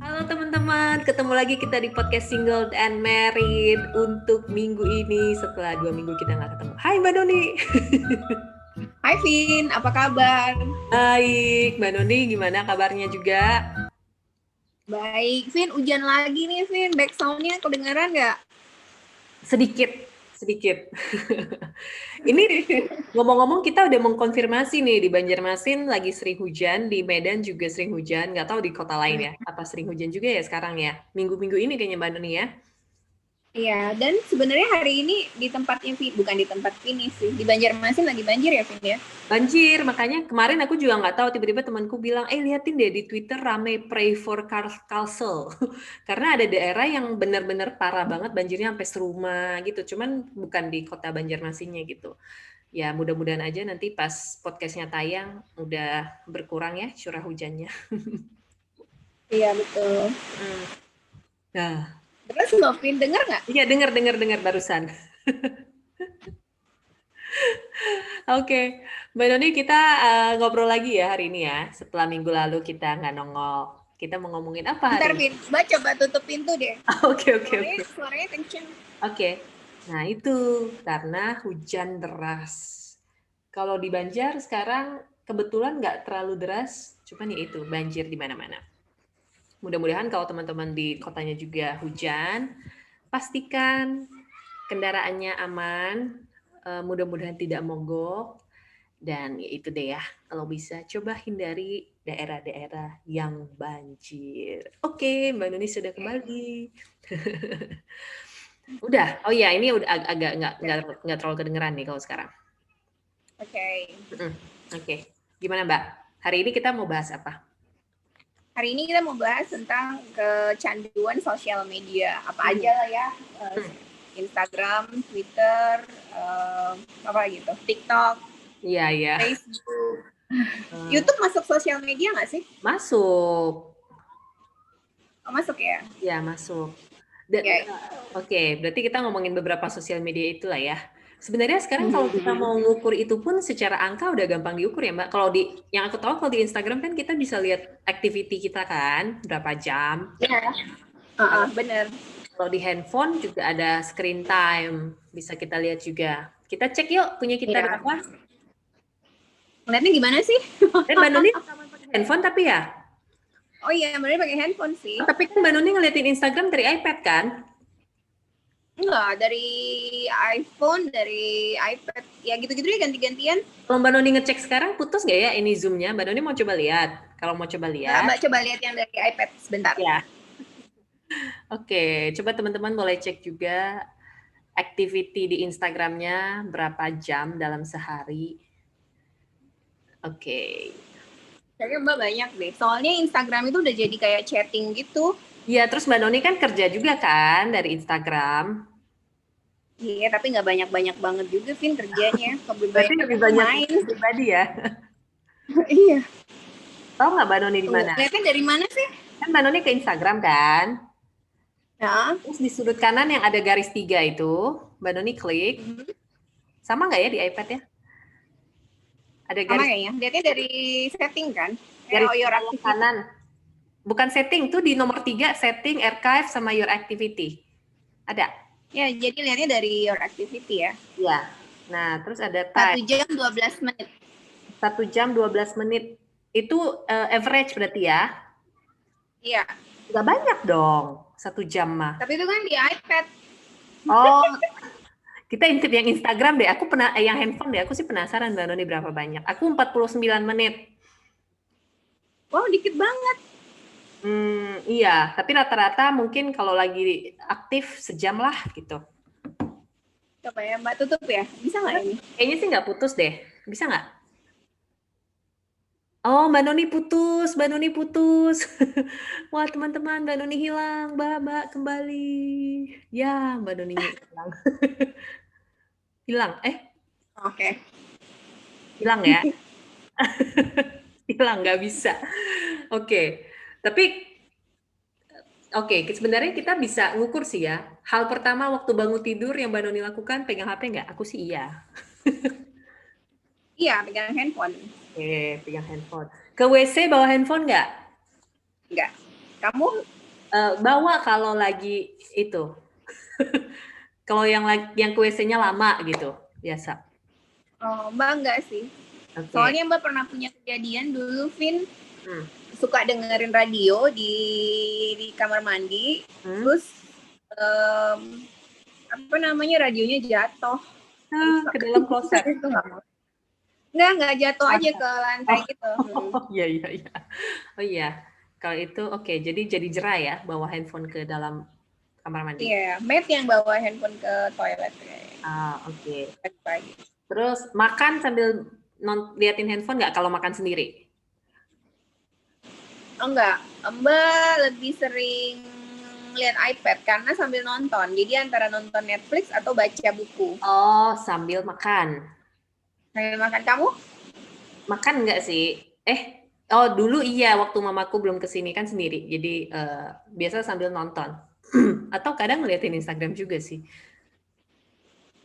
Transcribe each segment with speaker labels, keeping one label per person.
Speaker 1: Halo teman-teman, ketemu lagi kita di podcast Single and Married untuk minggu ini setelah 2 minggu kita nggak ketemu. Hai Mbak Doni.
Speaker 2: Hai Vin, apa kabar?
Speaker 1: Baik, Mbak Doni gimana kabarnya juga?
Speaker 2: Baik, Vin, hujan lagi nih Vin, back sound-nya kedengeran nggak?
Speaker 1: Sedikit. Ini ngomong-ngomong kita udah mengkonfirmasi nih di Banjarmasin lagi sering hujan, di Medan juga sering hujan, nggak tahu di kota lain ya, apa sering hujan juga ya sekarang ya? Minggu-minggu ini kayaknya Mbak Doni ya?
Speaker 2: Iya, dan sebenarnya hari ini di tempatnya Vin, bukan di tempat Vin sih, di Banjarmasin lagi banjir ya Vin ya?
Speaker 1: Banjir, makanya kemarin aku juga nggak tahu, tiba-tiba temanku bilang, liatin deh di Twitter rame pray for Kalsel. Karena ada daerah yang benar-benar parah banget banjirnya sampai serumah gitu, cuman bukan di kota Banjarmasinnya gitu. Ya mudah-mudahan aja nanti pas podcastnya tayang udah berkurang ya curah hujannya.
Speaker 2: Iya, betul.
Speaker 1: Nah,
Speaker 2: Terus Mbak Vin, denger nggak?
Speaker 1: iya dengar barusan. Oke, Mbak Doni kita ngobrol lagi ya hari ini ya. Setelah minggu lalu kita nggak nongol. Kita mau ngomongin apa
Speaker 2: Bentar
Speaker 1: hari ini?
Speaker 2: Vin, Mbak coba tutup pintu deh.
Speaker 1: Oke.
Speaker 2: Suaranya kenceng.
Speaker 1: Oke. Nah, itu karena hujan deras. Kalau di Banjar sekarang kebetulan nggak terlalu deras, cuman ya itu banjir di mana-mana. Mudah-mudahan kalau teman-teman di kotanya juga hujan, pastikan kendaraannya aman, mudah-mudahan tidak mogok, dan ya itu deh ya, kalau bisa coba hindari daerah-daerah yang banjir. Oke, Mbak Nuni sudah kembali. Udah, oh ya ini udah agak nggak terlalu kedengeran nih kalau sekarang.
Speaker 2: Oke.
Speaker 1: Oke, gimana Mbak? Hari ini kita mau bahas apa?
Speaker 2: Hari ini kita mau bahas tentang kecanduan sosial media. Apa aja lah ya. Instagram, Twitter, apa gitu, TikTok,
Speaker 1: Iya.
Speaker 2: Facebook. YouTube masuk sosial media nggak sih?
Speaker 1: Masuk.
Speaker 2: Oh, masuk ya?
Speaker 1: Ya, masuk.
Speaker 2: Okay.
Speaker 1: Oke, berarti kita ngomongin beberapa sosial media itulah ya. Sebenarnya sekarang kalau kita mau ngukur itu pun secara angka udah gampang diukur ya Mbak. Kalau yang aku tahu kalau di Instagram kan kita bisa lihat activity kita kan, berapa jam.
Speaker 2: Iya. Bener.
Speaker 1: Kalau di handphone juga ada screen time, bisa kita lihat juga. Kita cek yuk punya kita berapa.
Speaker 2: Ngeliatnya gimana sih?
Speaker 1: Mbak Nuni pakai handphone tapi ya?
Speaker 2: Oh iya, bener pakai handphone sih.
Speaker 1: Tapi kan Mbak Nuni ngeliatin Instagram dari iPad kan?
Speaker 2: Enggak, dari iPhone, dari iPad. Ya gitu-gitu ya ganti-gantian.
Speaker 1: Kalau Mbak Noni ngecek sekarang putus nggak ya ini Zoom-nya? Mbak Noni mau coba lihat? Kalau mau coba lihat.
Speaker 2: Mbak coba lihat yang dari iPad sebentar.
Speaker 1: Ya. Oke, coba teman-teman boleh cek juga activity di Instagramnya berapa jam dalam sehari. Oke.
Speaker 2: Kayaknya Mbak banyak deh. Soalnya Instagram itu udah jadi kayak chatting gitu.
Speaker 1: Iya, terus Mbak Noni kan kerja juga kan dari Instagram.
Speaker 2: Iya, tapi nggak banyak-banyak banget juga, Vin, kerjanya.
Speaker 1: Berarti lebih banyak
Speaker 2: main.
Speaker 1: Pribadi ya?
Speaker 2: Iya.
Speaker 1: Tahu nggak Mbak Noni di mana?
Speaker 2: Lihatnya dari mana sih?
Speaker 1: Kan Mbak Noni ke Instagram kan?
Speaker 2: Ya.
Speaker 1: Terus di sudut kanan yang ada garis 3 itu, Mbak Noni klik. Sama nggak ya di iPad ya? Ada garis.
Speaker 2: Sama kayaknya. Lihatnya dari setting kan?
Speaker 1: Garis kanan. Bukan setting, tuh di nomor 3, setting, archive, sama your activity. Ada?
Speaker 2: Ya, jadi lihatnya dari your activity ya.
Speaker 1: Iya. Nah, terus ada time.
Speaker 2: 1 jam 12 menit.
Speaker 1: 1 jam 12 menit. Itu average berarti ya?
Speaker 2: Iya.
Speaker 1: Nggak banyak dong, 1 jam mah.
Speaker 2: Tapi itu kan di iPad.
Speaker 1: Oh, kita intip yang Instagram deh. Aku yang handphone deh. Aku sih penasaran Mbak Noni berapa banyak. Aku 49 menit.
Speaker 2: Wow, dikit banget.
Speaker 1: Iya, tapi rata-rata mungkin kalau lagi aktif sejam lah gitu.
Speaker 2: Coba ya Mbak tutup ya, bisa nggak ini?
Speaker 1: Kayaknya sih nggak putus deh, bisa nggak? Oh, Mbak Noni putus. Wah teman-teman, Mbak Noni hilang, Mbak kembali. Ya, Mbak Noni hilang. Hilang,
Speaker 2: Oke.
Speaker 1: Hilang ya? Hilang, nggak bisa. Oke. Tapi sebenarnya kita bisa ngukur sih ya. Hal pertama waktu bangun tidur yang Mbak Noni lakukan, pegang HP nggak? Aku sih iya.
Speaker 2: Iya, pegang handphone.
Speaker 1: Oke, pegang handphone. Ke WC bawa handphone nggak?
Speaker 2: Nggak. Kamu?
Speaker 1: Bawa kalau lagi itu. Kalau yang ke WC-nya lama gitu, biasa.
Speaker 2: Oh, Mbak enggak sih.
Speaker 1: Oke.
Speaker 2: Soalnya Mbak pernah punya kejadian dulu, Vin,
Speaker 1: Hmm.
Speaker 2: suka dengerin radio di kamar mandi, terus apa namanya, radionya jatuh.
Speaker 1: Ke dalam kloset.
Speaker 2: Itu enggak jatuh aja ke lantai gitu.
Speaker 1: Oh, iya, iya, iya. Oh iya, kalau itu oke. Jadi jerah ya bawa handphone ke dalam kamar mandi.
Speaker 2: Iya, Matt yang bawa handphone ke toilet kayaknya.
Speaker 1: Oke.
Speaker 2: Pagi.
Speaker 1: Terus makan sambil liatin handphone nggak kalau makan sendiri?
Speaker 2: Oh enggak, Mbak lebih sering lihat iPad karena sambil nonton. Jadi antara nonton Netflix atau baca buku.
Speaker 1: Oh, sambil makan.
Speaker 2: Sambil makan. Kamu?
Speaker 1: Makan nggak sih? Oh dulu iya waktu mamaku belum kesini kan sendiri. Jadi biasa sambil nonton. Atau kadang ngeliatin Instagram juga sih.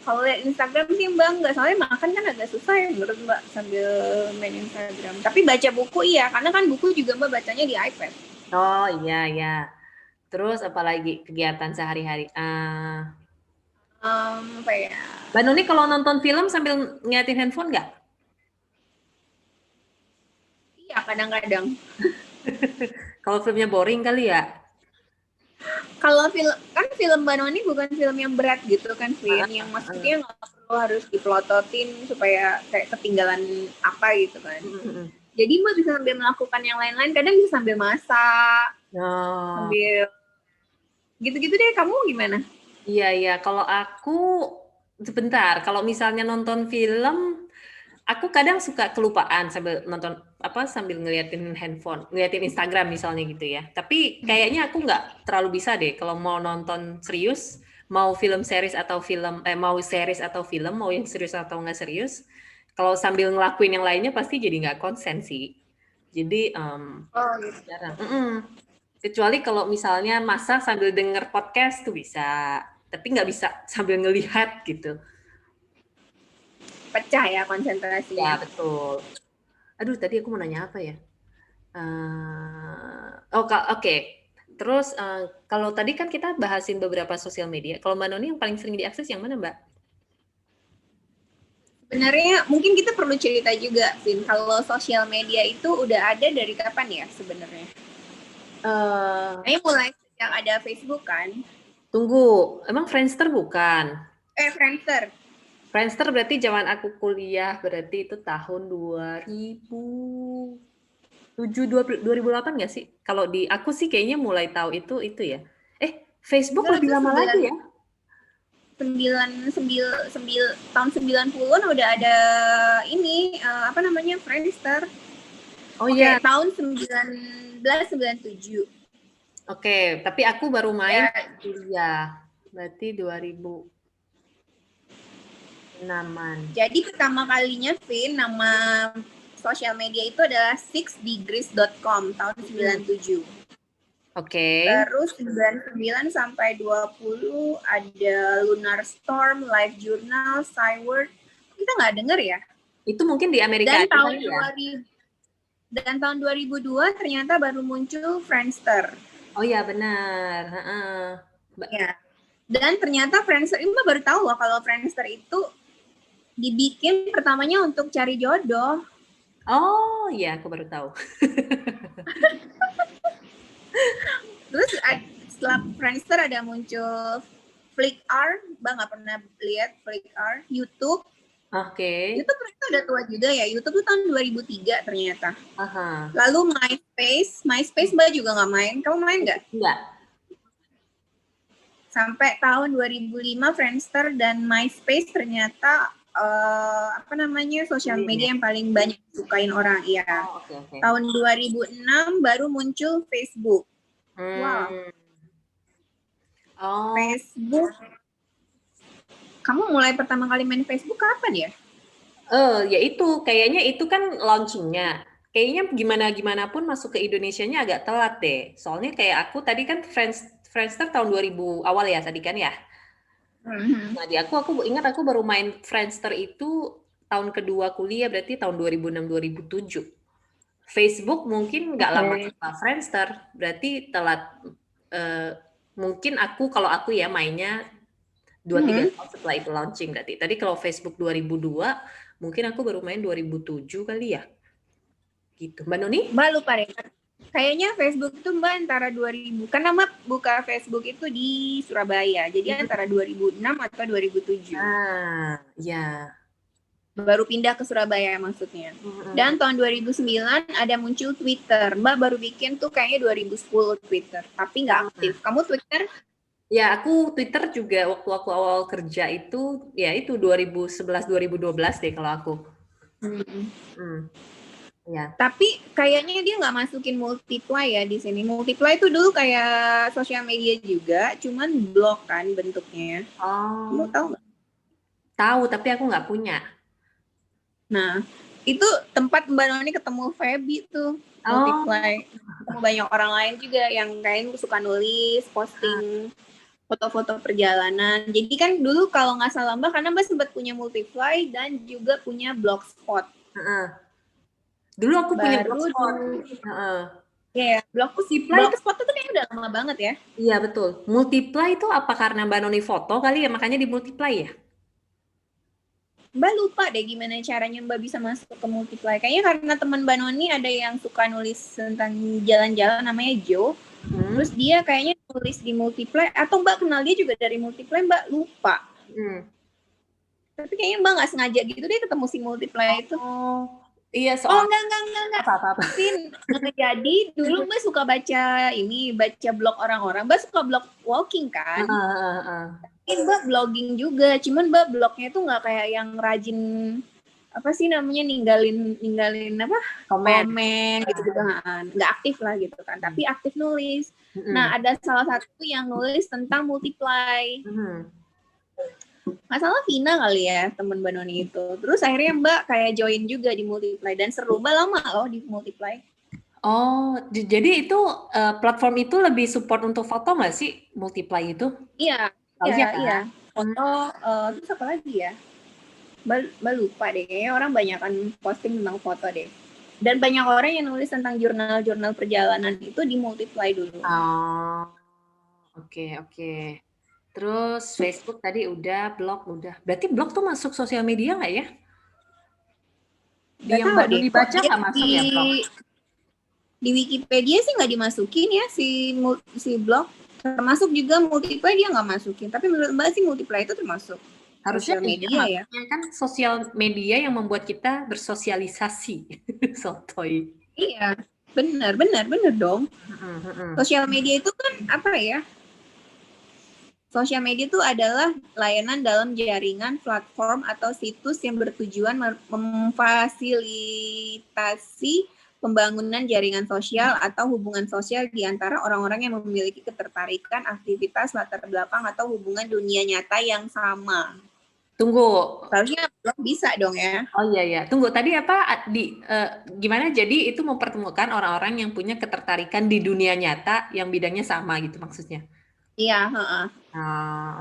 Speaker 2: Kalau lihat Instagram sih Mbak enggak, soalnya makan kan agak susah ya menurut Mbak sambil main Instagram. Tapi baca buku iya, karena kan buku juga Mbak bacanya di iPad.
Speaker 1: Oh iya ya. Terus apalagi kegiatan sehari-hari?
Speaker 2: Apa ya?
Speaker 1: Mbak Nuni kalau nonton film sambil ngeliatin handphone nggak?
Speaker 2: Iya kadang-kadang.
Speaker 1: Kalau filmnya boring kali ya?
Speaker 2: Kalau film Mbak Noni bukan film yang berat gitu kan, Vin, yang maksudnya nggak perlu harus dipelototin supaya kayak ketinggalan apa gitu kan. Jadi Mbak bisa sambil melakukan yang lain-lain, kadang bisa sambil masak, sambil gitu-gitu deh. Kamu gimana?
Speaker 1: Iya. Kalau aku sebentar. Kalau misalnya nonton film, aku kadang suka kelupaan sambil nonton sambil ngeliatin handphone, ngeliatin Instagram misalnya gitu ya. Tapi kayaknya aku nggak terlalu bisa deh kalau mau nonton serius, mau film series atau mau series atau film, mau yang serius atau nggak serius. Kalau sambil ngelakuin yang lainnya pasti jadi nggak konsen sih. Jadi
Speaker 2: Gitu.
Speaker 1: jarang. Kecuali kalau misalnya masak sambil denger podcast tuh bisa, tapi nggak bisa sambil ngelihat gitu.
Speaker 2: Pecah ya
Speaker 1: Ya
Speaker 2: konsentrasinya.
Speaker 1: betul. Aduh tadi aku mau nanya apa ya? Oke. Terus kalau tadi kan kita bahasin beberapa sosial media. Kalau Mbak Noni yang paling sering diakses yang mana Mbak?
Speaker 2: Sebenarnya mungkin kita perlu cerita juga, Vin, kalau sosial media itu udah ada dari kapan ya sebenarnya? Ini mulai sejak ada Facebook kan?
Speaker 1: Tunggu, emang Friendster bukan?
Speaker 2: Friendster.
Speaker 1: Friendster berarti zaman aku kuliah, berarti itu tahun 2007, 2008 nggak sih? Kalau di aku sih kayaknya mulai tahu itu ya. Facebook
Speaker 2: Enggak,
Speaker 1: lebih
Speaker 2: itu
Speaker 1: lama lagi ya?
Speaker 2: tahun 90-an udah ada ini apa namanya, Friendster.
Speaker 1: Oh iya.
Speaker 2: Tahun 1997.
Speaker 1: Oke, tapi aku baru main
Speaker 2: Ya.
Speaker 1: kuliah. Berarti 2006-an.
Speaker 2: Jadi pertama kalinya, Vin, nama sosial media itu adalah 6degrees.com tahun 97.
Speaker 1: Oke.
Speaker 2: Terus 99 sampai 20 ada Lunar Storm, Live Journal, Skyward. Kita nggak denger ya?
Speaker 1: Itu mungkin di Amerika.
Speaker 2: Dan tahun 2002 ternyata baru muncul Friendster.
Speaker 1: Oh ya benar.
Speaker 2: Ya. Dan ternyata Friendster ini baru tahu kalau Friendster itu dibikin pertamanya untuk cari jodoh.
Speaker 1: Oh iya, aku baru tahu.
Speaker 2: Terus setelah Friendster ada muncul Flickr, Bang nggak pernah lihat Flickr, YouTube.
Speaker 1: Oke.
Speaker 2: YouTube ternyata udah tua juga ya. YouTube tuh tahun 2003 ternyata.
Speaker 1: Aha.
Speaker 2: Lalu MySpace Mbak juga nggak main. Kamu main nggak?
Speaker 1: Enggak.
Speaker 2: Sampai tahun 2005 Friendster dan MySpace ternyata apa namanya, sosial media yang paling banyak disukain orang. Iya.
Speaker 1: Okay.
Speaker 2: Tahun 2006 baru muncul Facebook. Wow.
Speaker 1: Oh.
Speaker 2: Facebook. Kamu mulai pertama kali main Facebook kapan ya?
Speaker 1: Ya itu, kayaknya itu kan launchingnya. Kayaknya gimana pun masuk ke Indonesianya agak telat deh. Soalnya kayak aku tadi kan Friendster tahun 2000 awal ya tadi kan ya. Nah di aku ingat aku baru main Friendster itu tahun kedua kuliah, berarti tahun 2006-2007. Facebook mungkin nggak lama setelah Friendster, berarti telat mungkin kalau aku ya mainnya 2-3 tahun setelah itu launching berarti. Tadi kalau Facebook 2002, mungkin aku baru main 2007 kali ya. Gitu. Mbak Noni?
Speaker 2: Mbak lupa deh. Kayaknya Facebook itu Mbak antara 2000. Karena Mbak buka Facebook itu di Surabaya. Jadi antara 2006 atau 2007.
Speaker 1: Ah, ya.
Speaker 2: Baru pindah ke Surabaya maksudnya. Dan tahun 2009 ada muncul Twitter. Mbak baru bikin tuh kayaknya 2010 Twitter. Tapi nggak aktif. Kamu Twitter?
Speaker 1: Ya, aku Twitter juga waktu aku awal kerja itu, ya itu 2011-2012 deh kalau aku. Ya.
Speaker 2: Tapi kayaknya dia nggak masukin Multiply ya di sini. Multiply itu dulu kayak sosial media juga, cuman blog kan bentuknya.
Speaker 1: Oh.
Speaker 2: Kamu tahu nggak?
Speaker 1: Tahu, tapi aku nggak punya.
Speaker 2: Nah, itu tempat Mbak Noni ketemu Feby tuh. Multiply. Ketemu banyak orang lain juga yang kayak suka nulis, posting foto-foto perjalanan. Jadi kan dulu kalau nggak salah Mbak, karena Mbak sempat punya Multiply dan juga punya Blogspot.
Speaker 1: Dulu aku punya Blogspot.
Speaker 2: Iya, Blogspot itu kayaknya udah lama banget ya.
Speaker 1: Iya, betul. Multiply itu apa karena Mbak Noni foto kali ya, makanya di Multiply ya?
Speaker 2: Mbak lupa deh gimana caranya Mbak bisa masuk ke Multiply. Kayaknya karena teman Mbak Noni ada yang suka nulis tentang jalan-jalan namanya Joe. Terus dia kayaknya nulis di Multiply, atau Mbak kenal dia juga dari Multiply, Mbak lupa. Tapi kayaknya Mbak nggak sengaja gitu deh ketemu si Multiply itu.
Speaker 1: Iya,
Speaker 2: enggak.
Speaker 1: Apa-apa.
Speaker 2: Jadi dulu Mbak suka baca blog orang-orang. Mbak suka blog walking kan? Mbak blogging juga, cuman Mbak blognya tuh nggak kayak yang rajin apa sih namanya ninggalin apa komen gitu kan, nggak aktif lah gitu kan, tapi aktif nulis. Nah ada salah satu yang nulis tentang Multiply. Nggak salah Vina kali ya teman Mbak Noni itu. Terus akhirnya Mbak kayak join juga di Multiply dan seru. Mbak lama loh di Multiply.
Speaker 1: Oh, jadi itu platform itu lebih support untuk foto nggak sih Multiply itu?
Speaker 2: Iya. Foto, terus apa lagi ya? Mbak lupa deh, kayaknya orang banyak kan posting tentang foto deh. Dan banyak orang yang nulis tentang jurnal-jurnal perjalanan itu di Multiply dulu.
Speaker 1: Oh, oke. Terus Facebook tadi udah, blog udah. Berarti blog tuh masuk sosial media nggak ya? Yang baru dibaca nggak masuk ya blog?
Speaker 2: Di Wikipedia sih nggak dimasukin ya si blog. Termasuk juga Multiply dia nggak masukin. Tapi menurut Mbak sih Multiply itu termasuk
Speaker 1: harusnya
Speaker 2: media ya.
Speaker 1: Kan sosial media yang membuat kita bersosialisasi. Sotoy.
Speaker 2: Iya, benar dong. Sosial media itu kan apa ya? Sosial media itu adalah layanan dalam jaringan, platform, atau situs yang bertujuan memfasilitasi pembangunan jaringan sosial atau hubungan sosial di antara orang-orang yang memiliki ketertarikan, aktivitas, latar belakang, atau hubungan dunia nyata yang sama.
Speaker 1: Tunggu.
Speaker 2: Harusnya bisa dong ya.
Speaker 1: Oh iya. Tunggu, tadi apa? Gimana jadi itu mempertemukan orang-orang yang punya ketertarikan di dunia nyata yang bidangnya sama gitu maksudnya?
Speaker 2: Iya,
Speaker 1: okay.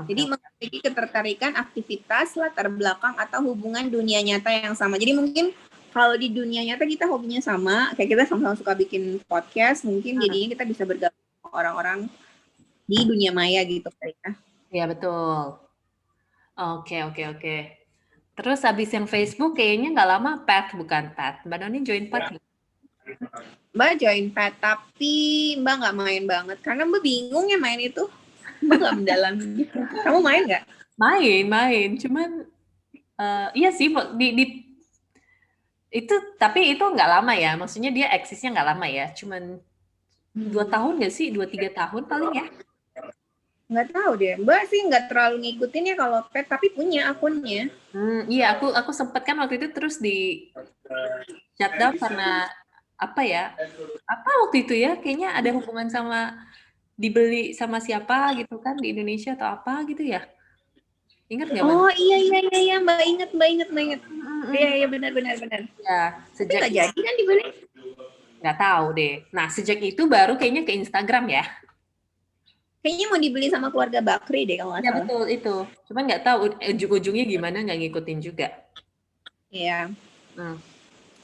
Speaker 2: Jadi memiliki ketertarikan, aktivitas, latar belakang, atau hubungan dunia nyata yang sama. Jadi mungkin kalau di dunia nyata kita hobinya sama, kayak kita sama-sama suka bikin podcast, mungkin jadinya kita bisa bergabung sama orang-orang di dunia maya gitu kali ya.
Speaker 1: Iya, betul. Oke. Terus habis yang Facebook kayaknya nggak lama Path, bukan Path. Mbak Noni join Path?
Speaker 2: Mbak join Path, tapi Mbak nggak main banget. Karena Mbak bingung ya main itu. Mbak nggak mendalami. Kamu main nggak?
Speaker 1: Main. Cuman, iya sih, tapi itu nggak lama ya. Maksudnya dia eksisnya nggak lama ya. Cuman 2 tahun nggak sih? 2-3 tahun paling ya?
Speaker 2: Nggak tahu deh. Mbak sih nggak terlalu ngikutin ya kalau Path, tapi punya akunnya.
Speaker 1: Iya, aku sempet kan waktu itu terus di shutdown karena apa ya? Apa waktu itu ya? Kayaknya ada hubungan sama dibeli sama siapa gitu kan di Indonesia atau apa gitu ya? Ingat nggak?
Speaker 2: Oh iya, Mbak ingat. Iya benar.
Speaker 1: Ya, sejak
Speaker 2: nggak jadi kan dibeli?
Speaker 1: Nggak tahu deh. Nah, sejak itu baru kayaknya ke Instagram ya.
Speaker 2: Kayaknya mau dibeli sama keluarga Bakri deh kalau nggak salah.
Speaker 1: Ya betul itu. Cuman nggak tahu ujung-ujungnya gimana, nggak ngikutin juga.
Speaker 2: Iya.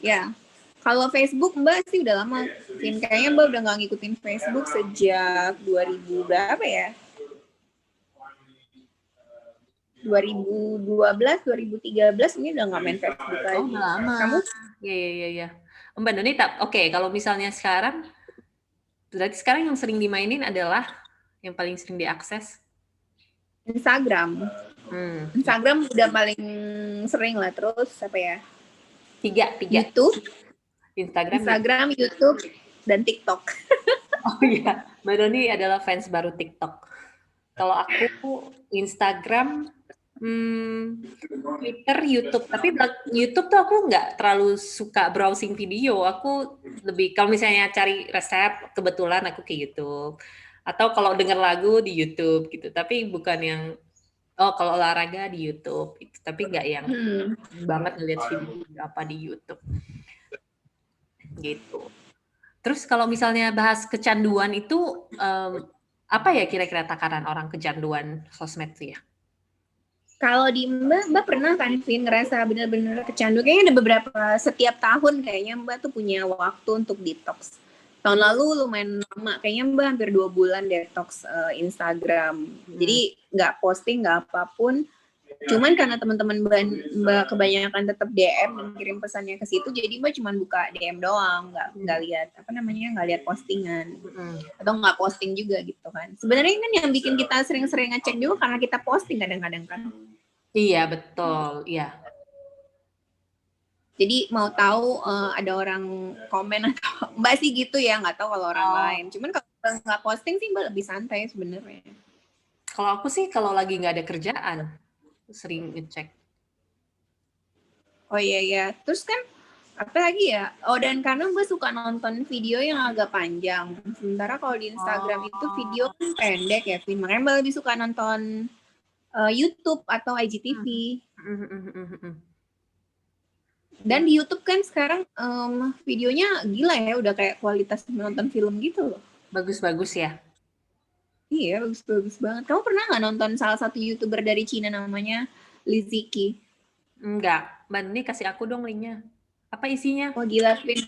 Speaker 2: Ya. Kalau Facebook Mbak sih udah lama, kayaknya Mbak udah nggak ngikutin Facebook sejak 2000 berapa ya? 2012, 2013 ini udah nggak main Facebook lagi.
Speaker 1: Oh, udah lama.
Speaker 2: Kamu?
Speaker 1: Iya. Mbak Doni, oke, kalau misalnya sekarang, berarti sekarang yang sering dimainin adalah yang paling sering diakses?
Speaker 2: Instagram. Instagram udah paling sering lah. Terus apa ya?
Speaker 1: Tiga.
Speaker 2: YouTube,
Speaker 1: Instagram,
Speaker 2: YouTube, dan TikTok.
Speaker 1: Oh iya, Mbak Doni adalah fans baru TikTok. Kalau aku Instagram, Twitter, YouTube. Tapi YouTube tuh aku nggak terlalu suka browsing video. Aku lebih, kalau misalnya cari resep, kebetulan aku ke YouTube. Atau kalau denger lagu di YouTube gitu. Tapi bukan yang, kalau olahraga di YouTube. Gitu. Tapi nggak yang banget ngeliat video apa di YouTube. Gitu. Terus kalau misalnya bahas kecanduan itu, apa ya kira-kira takaran orang kecanduan sosmed tuh ya?
Speaker 2: Kalau di Mbak pernah kan, Vin, ngerasa benar-benar kecanduan? Kayaknya ada beberapa, setiap tahun kayaknya Mbak tuh punya waktu untuk detox. Tahun lalu lumayan lama, kayaknya Mbak hampir 2 bulan detox Instagram. Jadi nggak posting, nggak apapun. Cuman karena teman-teman Mbak kebanyakan tetap DM dan kirim pesannya ke situ, jadi Mbak cuma buka DM doang, nggak lihat nggak lihat postingan atau nggak posting juga gitu kan. Sebenarnya kan yang bikin kita sering-sering ngecek juga karena kita posting kadang-kadang kan.
Speaker 1: Iya betul, iya.
Speaker 2: Jadi mau tahu ada orang komen atau Mbak sih gitu ya, nggak tahu kalau orang lain. Cuman kalau nggak posting sih Mbak lebih santai sebenarnya.
Speaker 1: Kalau aku sih kalau lagi nggak ada kerjaan sering ngecek.
Speaker 2: Oh iya. Terus kan apa lagi ya? Oh, dan karena Mbak suka nonton video yang agak panjang. Sementara kalau di Instagram itu video kan pendek ya, Vin. Makanya Mbak lebih suka nonton YouTube atau IGTV. Dan di YouTube kan sekarang videonya gila ya, udah kayak kualitas menonton film gitu loh.
Speaker 1: Bagus-bagus ya?
Speaker 2: Iya, bagus-bagus banget. Kamu pernah nggak nonton salah satu YouTuber dari Cina namanya Liziki?
Speaker 1: Enggak. Mbak Nini kasih aku dong linknya. Apa isinya?
Speaker 2: Oh gila, Vin.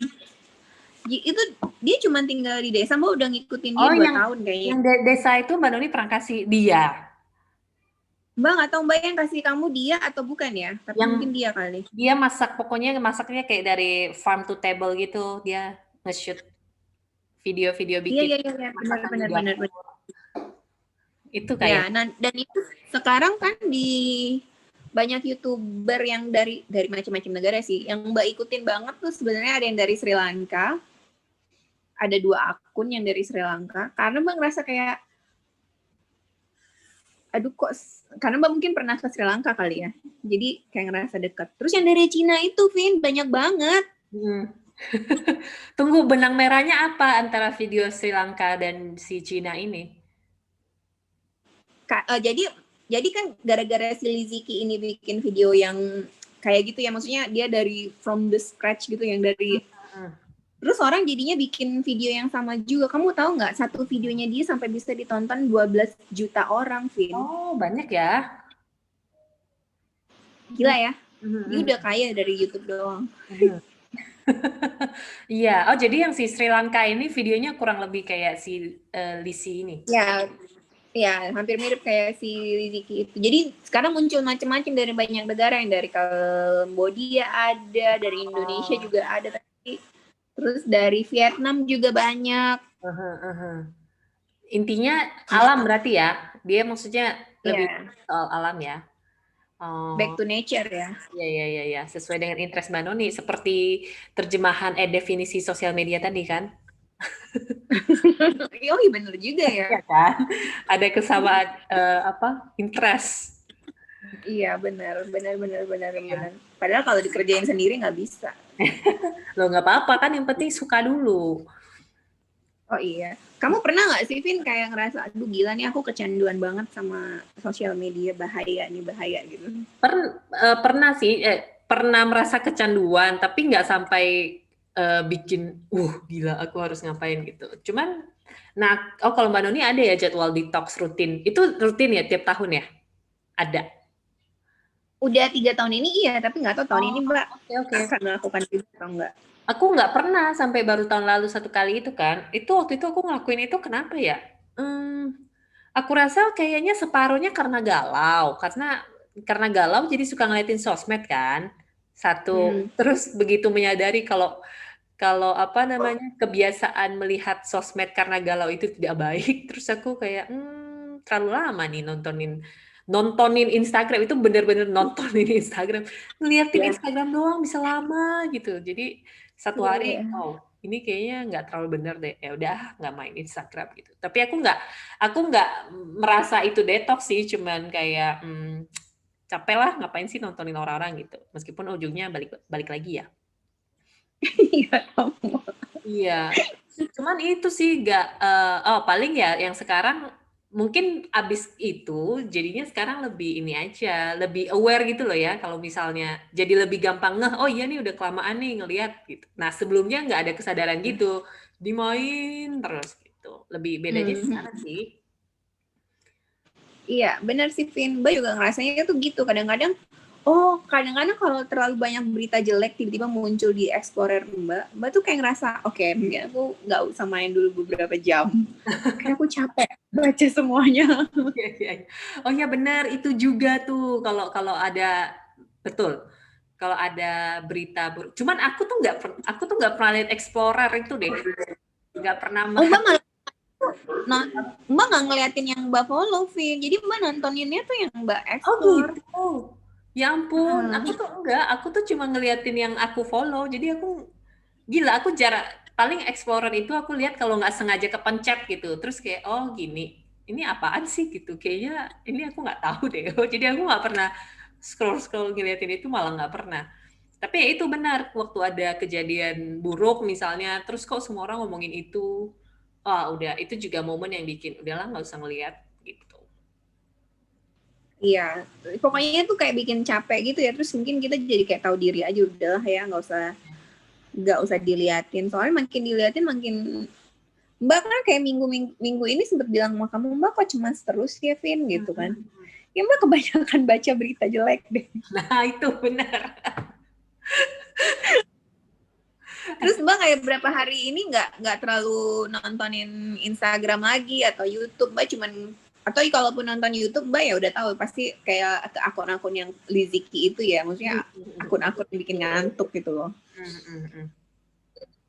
Speaker 2: Itu dia cuma tinggal di desa, Mbak udah ngikutin dia 2 tahun kayaknya.
Speaker 1: Yang desa itu Mbak Nini pernah kasih dia?
Speaker 2: Mbak nggak tahu Mbak yang kasih kamu dia atau bukan ya? Tapi mungkin dia kali.
Speaker 1: Dia pokoknya masaknya kayak dari farm to table gitu. Dia nge-shoot video-video bikin.
Speaker 2: Iya, benar.
Speaker 1: Itu kayak.
Speaker 2: Ya, dan itu sekarang kan di banyak YouTuber yang dari macam-macam negara sih. Yang Mbak ikutin banget tuh sebenarnya ada yang dari Sri Lanka. Ada 2 akun yang dari Sri Lanka. Karena Mbak ngerasa kayak, aduh kok, karena Mbak mungkin pernah ke Sri Lanka kali ya. Jadi kayak ngerasa dekat. Terus yang dari Cina itu, Vin, banyak banget.
Speaker 1: Tunggu, benang merahnya apa antara video Sri Lanka dan si Cina ini?
Speaker 2: Jadi kan gara-gara si Liziki ini bikin video yang kayak gitu ya, maksudnya dia dari from the scratch gitu, yang dari terus orang jadinya bikin video yang sama juga. Kamu tahu nggak, satu videonya dia sampai bisa ditonton 12 juta orang, Vin.
Speaker 1: Oh, banyak ya.
Speaker 2: Gila ya. Dia udah kaya dari YouTube doang.
Speaker 1: Iya. Oh, jadi yang si Sri Lanka ini videonya kurang lebih kayak si Lizzy ini.
Speaker 2: Ya, hampir mirip kayak si Lizzy itu. Jadi sekarang muncul macam-macam dari banyak negara, yang dari Kambodia ada, dari Indonesia juga ada, terus dari Vietnam juga banyak.
Speaker 1: Intinya alam berarti ya? Dia maksudnya lebih soal alam ya?
Speaker 2: Back to nature ya?
Speaker 1: Iya. Sesuai dengan interest Mbak Noni. Seperti terjemahan definisi sosial media tadi kan?
Speaker 2: Oh iya bener juga ya.
Speaker 1: Iya kan? Ada kesamaan interest.
Speaker 2: Iya benar. Padahal kalau dikerjain sendiri nggak bisa.
Speaker 1: Loh nggak apa-apa kan, yang penting suka dulu.
Speaker 2: Oh iya. Kamu pernah nggak sih, Vin, kayak ngerasa, aduh gila nih aku kecanduan banget sama sosial media, bahaya gitu?
Speaker 1: Pernah sih, pernah merasa kecanduan, tapi nggak sampai bikin, gila aku harus ngapain gitu. Cuman, kalau Mbak Noni ada ya jadwal detox rutin. Itu rutin ya tiap tahun ya? Ada?
Speaker 2: Udah 3 tahun ini iya, tapi nggak tahu tahun ini Mbak
Speaker 1: Oke.
Speaker 2: akan melakukan itu atau enggak.
Speaker 1: Aku nggak pernah sampai baru tahun lalu 1 kali itu kan. Itu waktu itu aku ngelakuin itu kenapa ya? Aku rasa kayaknya separuhnya karena galau, karena galau jadi suka ngeliatin sosmed kan. Satu, terus begitu menyadari kalau kalau apa namanya kebiasaan melihat sosmed karena galau itu tidak baik, terus aku kayak terlalu lama nih nontonin Instagram itu bener-bener nontonin Instagram, ngeliatin Instagram doang bisa lama gitu. Jadi satu hari, oh ini kayaknya nggak terlalu bener deh, ya udah nggak main Instagram gitu. Tapi aku nggak merasa itu detox sih, cuman kayak capek lah ngapain sih nontonin orang-orang gitu. Meskipun ujungnya balik lagi ya.
Speaker 2: Iya.
Speaker 1: Iya, cuman itu sih paling ya yang sekarang mungkin abis itu jadinya sekarang lebih ini aja, lebih aware gitu loh ya kalau misalnya jadi lebih gampang ngeh, oh iya nih udah kelamaan nih ngelihat gitu. Nah sebelumnya nggak ada kesadaran gitu, dimain terus gitu. Lebih bedanya di sana sih.
Speaker 2: Iya, benar sih Vin. Mbak juga ngerasanya tuh gitu. Kadang-kadang kalau terlalu banyak berita jelek tiba-tiba muncul di Explorer Mbak tuh kayak ngerasa, oke, aku nggak usah main dulu beberapa jam. Kayak aku capek baca semuanya.
Speaker 1: Oh iya benar, itu juga tuh kalau ada betul. Kalau ada berita buruk. Cuman aku tuh nggak pernah lihat Explorer itu deh. Nggak pernah
Speaker 2: Oh, Mbak malah Mbak nggak ngeliatin yang Mbak follow, Vin. Jadi Mbak nontoninnya tuh yang Mbak explore.
Speaker 1: Oh gitu. Ya ampun, aku tuh cuma ngeliatin yang aku follow. Jadi aku gila, aku paling Explorer itu aku lihat kalau nggak sengaja kepencet gitu. Terus kayak oh gini, ini apaan sih gitu. Kayaknya ini aku nggak tahu deh. Jadi aku nggak pernah scroll ngeliatin itu, malah nggak pernah. Tapi ya itu benar, waktu ada kejadian buruk misalnya, terus kok semua orang ngomongin itu, udah itu juga momen yang bikin udahlah nggak usah ngeliat gitu.
Speaker 2: Iya, pokoknya tuh kayak bikin capek gitu ya. Terus mungkin kita jadi kayak tahu diri aja udah ya, nggak usah diliatin. Soalnya makin diliatin makin Mbak kan kayak minggu ini sempat bilang sama kamu, Mbak kok cemas terus ya, Vin, gitu kan. Ya Mbak kebanyakan baca berita jelek deh.
Speaker 1: Nah itu benar.
Speaker 2: Terus Mbak kayak berapa hari ini nggak terlalu nontonin Instagram lagi atau YouTube, Mbak cuman, atau kalaupun nonton YouTube Mbak ya udah tahu pasti kayak akun-akun yang Liziki itu ya, maksudnya akun-akun yang bikin ngantuk gitu loh.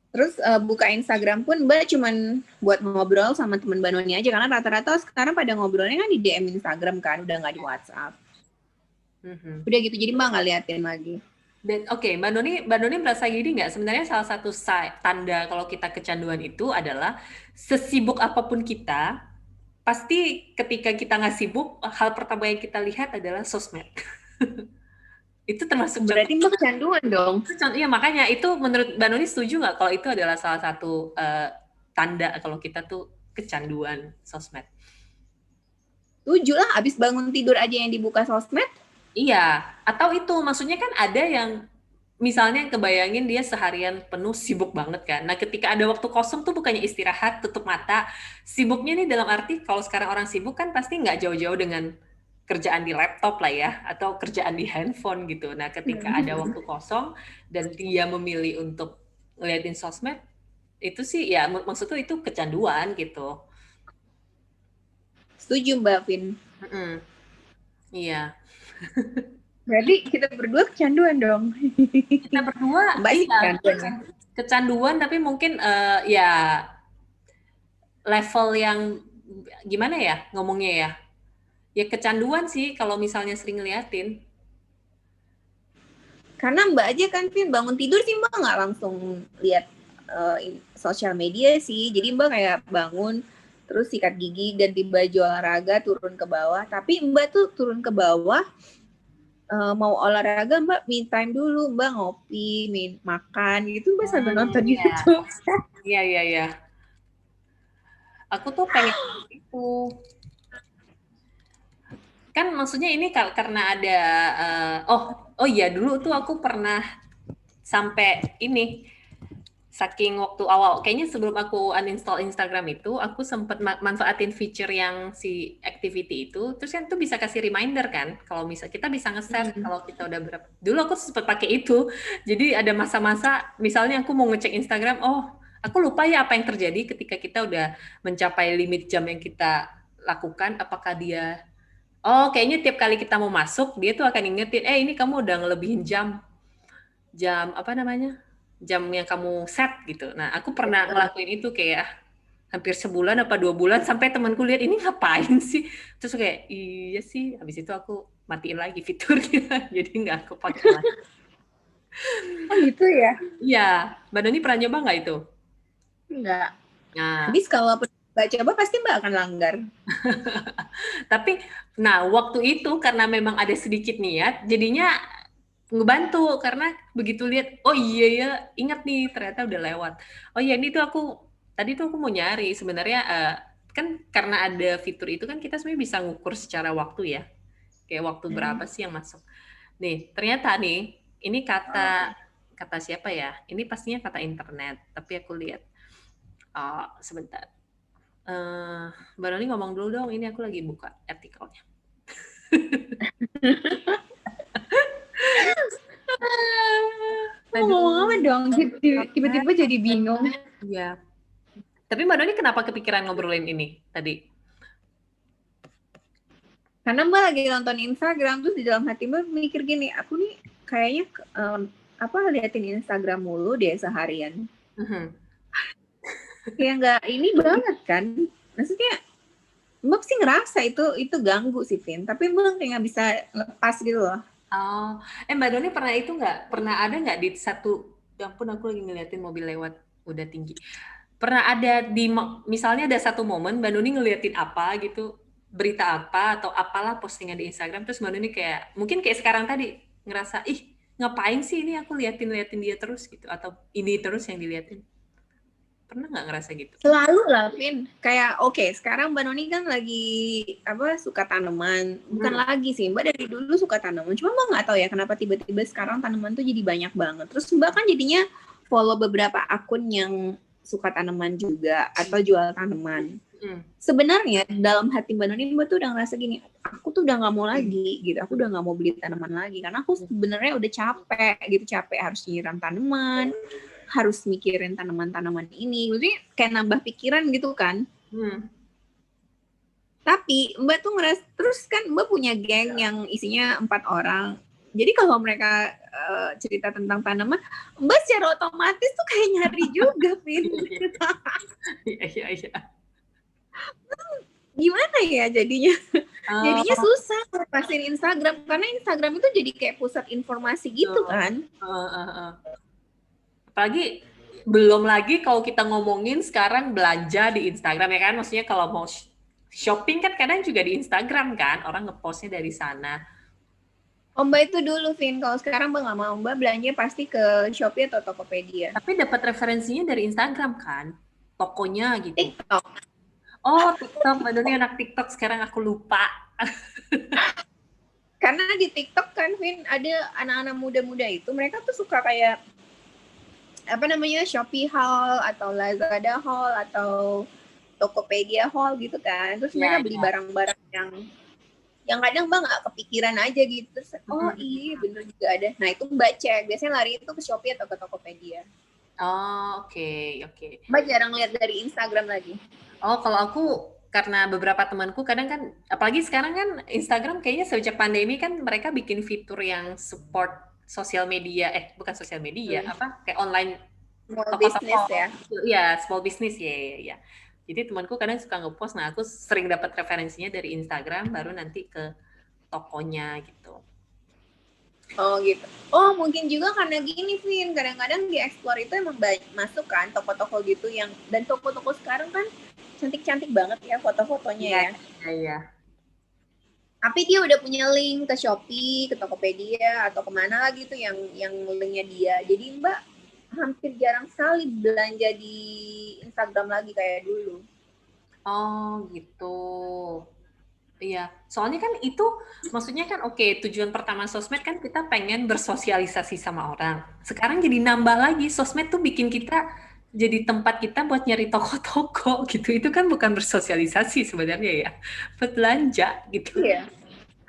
Speaker 2: Terus buka Instagram pun Mbak cuman buat ngobrol sama teman Mbak Noni aja, karena rata-rata sekarang pada ngobrolnya kan di DM Instagram kan, udah nggak di WhatsApp. Udah gitu, jadi Mbak nggak liatin lagi.
Speaker 1: Dan oke, Mbak Noni merasa gini nggak? Sebenarnya salah satu tanda kalau kita kecanduan itu adalah sesibuk apapun kita, pasti ketika kita nggak sibuk, hal pertama yang kita lihat adalah sosmed. Itu termasuk
Speaker 2: berarti Mbak kecanduan dong.
Speaker 1: Iya, makanya itu menurut Mbak Noni setuju nggak kalau itu adalah salah satu tanda kalau kita tuh kecanduan sosmed?
Speaker 2: Setuju lah, abis bangun tidur aja yang dibuka sosmed.
Speaker 1: Iya, atau itu maksudnya kan ada yang misalnya kebayangin dia seharian penuh sibuk banget kan. Nah, ketika ada waktu kosong tuh bukannya istirahat, tutup mata. Sibuknya nih dalam arti kalau sekarang orang sibuk kan pasti nggak jauh-jauh dengan kerjaan di laptop lah ya, atau kerjaan di handphone gitu. Nah, ketika ada waktu kosong dan dia memilih untuk ngeliatin sosmed, itu sih ya maksudnya itu kecanduan gitu.
Speaker 2: Setuju Mbak Vin.
Speaker 1: Iya.
Speaker 2: Berarti kita berdua kecanduan dong.
Speaker 1: Kita berdua iya, kecanduan tapi mungkin ya level yang gimana ya ngomongnya ya. Ya kecanduan sih kalau misalnya sering ngeliatin.
Speaker 2: Karena Mbak aja kan Vin bangun tidur sih Mbak nggak langsung lihat sosial media sih. Jadi Mbak kayak bangun terus sikat gigi, ganti baju olahraga, turun ke bawah. Tapi Mbak tuh turun ke bawah mau olahraga Mbak me time dulu, Mbak ngopi, makan gitu, Mbak sambil nonton YouTube.
Speaker 1: Iya. Aku tuh pengen itu. Kan maksudnya ini karena ada oh iya dulu tuh aku pernah sampai ini saking waktu awal, kayaknya sebelum aku uninstall Instagram itu, aku sempat manfaatin feature yang si activity itu, terus kan tuh bisa kasih reminder kan, kalau kita bisa nge-set kalau kita udah berapa. Dulu aku sempat pakai itu, jadi ada masa-masa, misalnya aku mau ngecek Instagram, oh aku lupa ya apa yang terjadi ketika kita udah mencapai limit jam yang kita lakukan, apakah dia, oh kayaknya tiap kali kita mau masuk, dia tuh akan ingetin, ini kamu udah ngelebihin jam apa namanya, jam yang kamu set gitu. Nah, aku pernah ngelakuin itu kayak hampir sebulan apa 2 bulan sampai temanku lihat ini ngapain sih. Terus kayak iya sih. Habis itu aku matiin lagi fiturnya. Jadi nggak aku pakai lagi.
Speaker 2: Oh gitu ya?
Speaker 1: Iya. Mbak Doni pernah nyoba nggak itu?
Speaker 2: Enggak.
Speaker 1: Nah.
Speaker 2: Habis kalau Mbak coba pasti Mbak akan langgar.
Speaker 1: Tapi, nah waktu itu karena memang ada sedikit niat, jadinya ngebantu karena begitu lihat, oh iya ya, ingat nih ternyata udah lewat. Oh iya ini tuh tadi tuh aku mau nyari sebenarnya kan karena ada fitur itu kan kita sebenarnya bisa ngukur secara waktu ya, kayak waktu berapa sih yang masuk. Nih ternyata nih ini kata siapa ya? Ini pastinya kata internet, tapi aku lihat sebentar. Mbak Noni ngomong dulu dong, ini aku lagi buka artikelnya.
Speaker 2: Ngomong apa dong, tiba-tiba jadi bingung.
Speaker 1: Iya. Tapi Mbak Noni kenapa kepikiran ngobrolin ini tadi?
Speaker 2: Karena Mbak lagi nonton Instagram, terus di dalam hati Mbak mikir gini, aku nih kayaknya liatin Instagram mulu deh seharian. Kayak nggak ini banget kan. Maksudnya Mbak sih ngerasa itu ganggu sih, Vin. Tapi Mbak kayak nggak bisa lepas gitu loh.
Speaker 1: Oh, Mbak Doni pernah ada nggak di satu, ya ampun aku lagi ngeliatin mobil lewat, udah tinggi. Pernah ada misalnya ada satu momen Mbak Doni ngeliatin apa gitu, berita apa atau apalah postingan di Instagram, terus Mbak Doni kayak, mungkin kayak sekarang tadi, ngerasa, ngapain sih ini aku liatin dia terus gitu, atau ini terus yang diliatin. Pernah nggak ngerasa gitu?
Speaker 2: Selalu lah, Vin. Kayak sekarang Mbak Noni kan lagi suka tanaman. Bukan lagi sih, Mbak dari dulu suka tanaman. Cuma Mbak nggak tahu ya kenapa tiba-tiba sekarang tanaman tuh jadi banyak banget. Terus Mbak kan jadinya follow beberapa akun yang suka tanaman juga atau jual tanaman. Sebenarnya dalam hati Mbak Noni, Mbak tuh udah ngerasa gini, aku tuh udah nggak mau lagi gitu. Aku udah nggak mau beli tanaman lagi karena aku sebenarnya udah capek harus nyiram tanaman, harus mikirin tanaman-tanaman ini, maksudnya kayak nambah pikiran gitu kan. Tapi Mbak tuh ngeras, terus kan Mbak punya geng yang isinya 4 orang. Jadi kalau mereka cerita tentang tanaman, Mbak secara otomatis tuh kayak nyari juga, Vin.
Speaker 1: Iya.
Speaker 2: Gimana ya jadinya? Jadinya susah lepasin Instagram, karena Instagram itu jadi kayak pusat informasi gitu kan.
Speaker 1: Apalagi belum lagi kalau kita ngomongin sekarang belanja di Instagram ya kan, maksudnya kalau mau shopping kan kadang juga di Instagram kan, orang ngepostnya dari sana.
Speaker 2: Mbak itu dulu, Vin. Kalau sekarang Mbak nggak mau, Mbak belanja pasti ke Shopee atau Tokopedia.
Speaker 1: Tapi dapat referensinya dari Instagram kan, tokonya gitu.
Speaker 2: TikTok.
Speaker 1: Oh, TikTok. Mbak Doni anak TikTok, sekarang aku lupa.
Speaker 2: Karena di TikTok kan, Vin, ada anak-anak muda-muda itu, mereka tuh suka kayak Shopee Haul atau Lazada Haul atau Tokopedia Haul gitu kan. Terus mereka beli barang-barang yang kadang Mbak nggak kepikiran aja gitu. Terus, iya bener juga ada. Nah itu Mbak cek, biasanya lari itu ke Shopee atau ke Tokopedia.
Speaker 1: Oh, oke.
Speaker 2: Mbak jarang lihat dari Instagram lagi.
Speaker 1: Oh, kalau aku karena beberapa temanku kadang kan, apalagi sekarang kan Instagram kayaknya sejak pandemi kan mereka bikin fitur yang support sosial media, bukan sosial media, kayak online
Speaker 2: small business ya.
Speaker 1: Iya, small business ya. Jadi temanku kadang suka ngepost, nah aku sering dapat referensinya dari Instagram, baru nanti ke tokonya gitu.
Speaker 2: Oh gitu. Oh mungkin juga karena gini, Vin, kadang-kadang di Explore itu emang masuk kan toko-toko gitu yang, dan toko-toko sekarang kan cantik-cantik banget ya foto-fotonya ya.
Speaker 1: Iya.
Speaker 2: Tapi dia udah punya link ke Shopee, ke Tokopedia atau kemana lagi tuh yang linknya dia. Jadi Mbak hampir jarang sekali belanja di Instagram lagi kayak dulu.
Speaker 1: Oh gitu. Iya, soalnya kan itu maksudnya kan oke, tujuan pertama sosmed kan kita pengen bersosialisasi sama orang. Sekarang jadi nambah lagi, sosmed tuh bikin kita jadi tempat kita buat nyari toko-toko gitu. Itu kan bukan bersosialisasi sebenarnya ya, buat belanja gitu.
Speaker 2: Iya.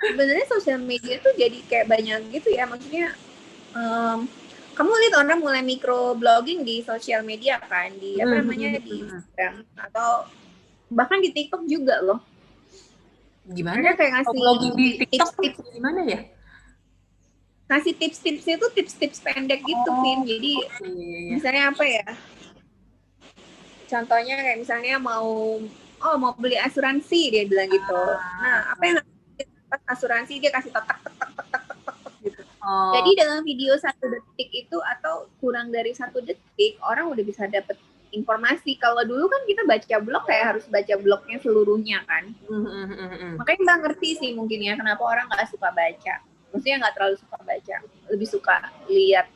Speaker 2: Sebenarnya sosial media tuh jadi kayak banyak gitu ya, maksudnya kamu lihat orang mulai microblogging di sosial media kan, di apa namanya di Instagram atau bahkan di TikTok juga loh.
Speaker 1: Gimana?
Speaker 2: Mereka kayak ngasih
Speaker 1: Vlogging di TikTok
Speaker 2: tips
Speaker 1: gimana ya?
Speaker 2: ngasih tips-tipsnya tuh tips-tips pendek gitu, Vin. Jadi misalnya apa ya? Contohnya kayak misalnya mau beli asuransi, dia bilang gitu. Nah, apa yang asuransi, dia kasih tek gitu. Jadi dalam video 1 detik itu atau kurang dari 1 detik orang udah bisa dapet informasi. Kalau dulu kan kita baca blog kayak harus baca blognya seluruhnya kan. Makanya nggak ngerti sih mungkin ya kenapa orang nggak suka baca. Maksudnya nggak terlalu suka baca, lebih suka lihat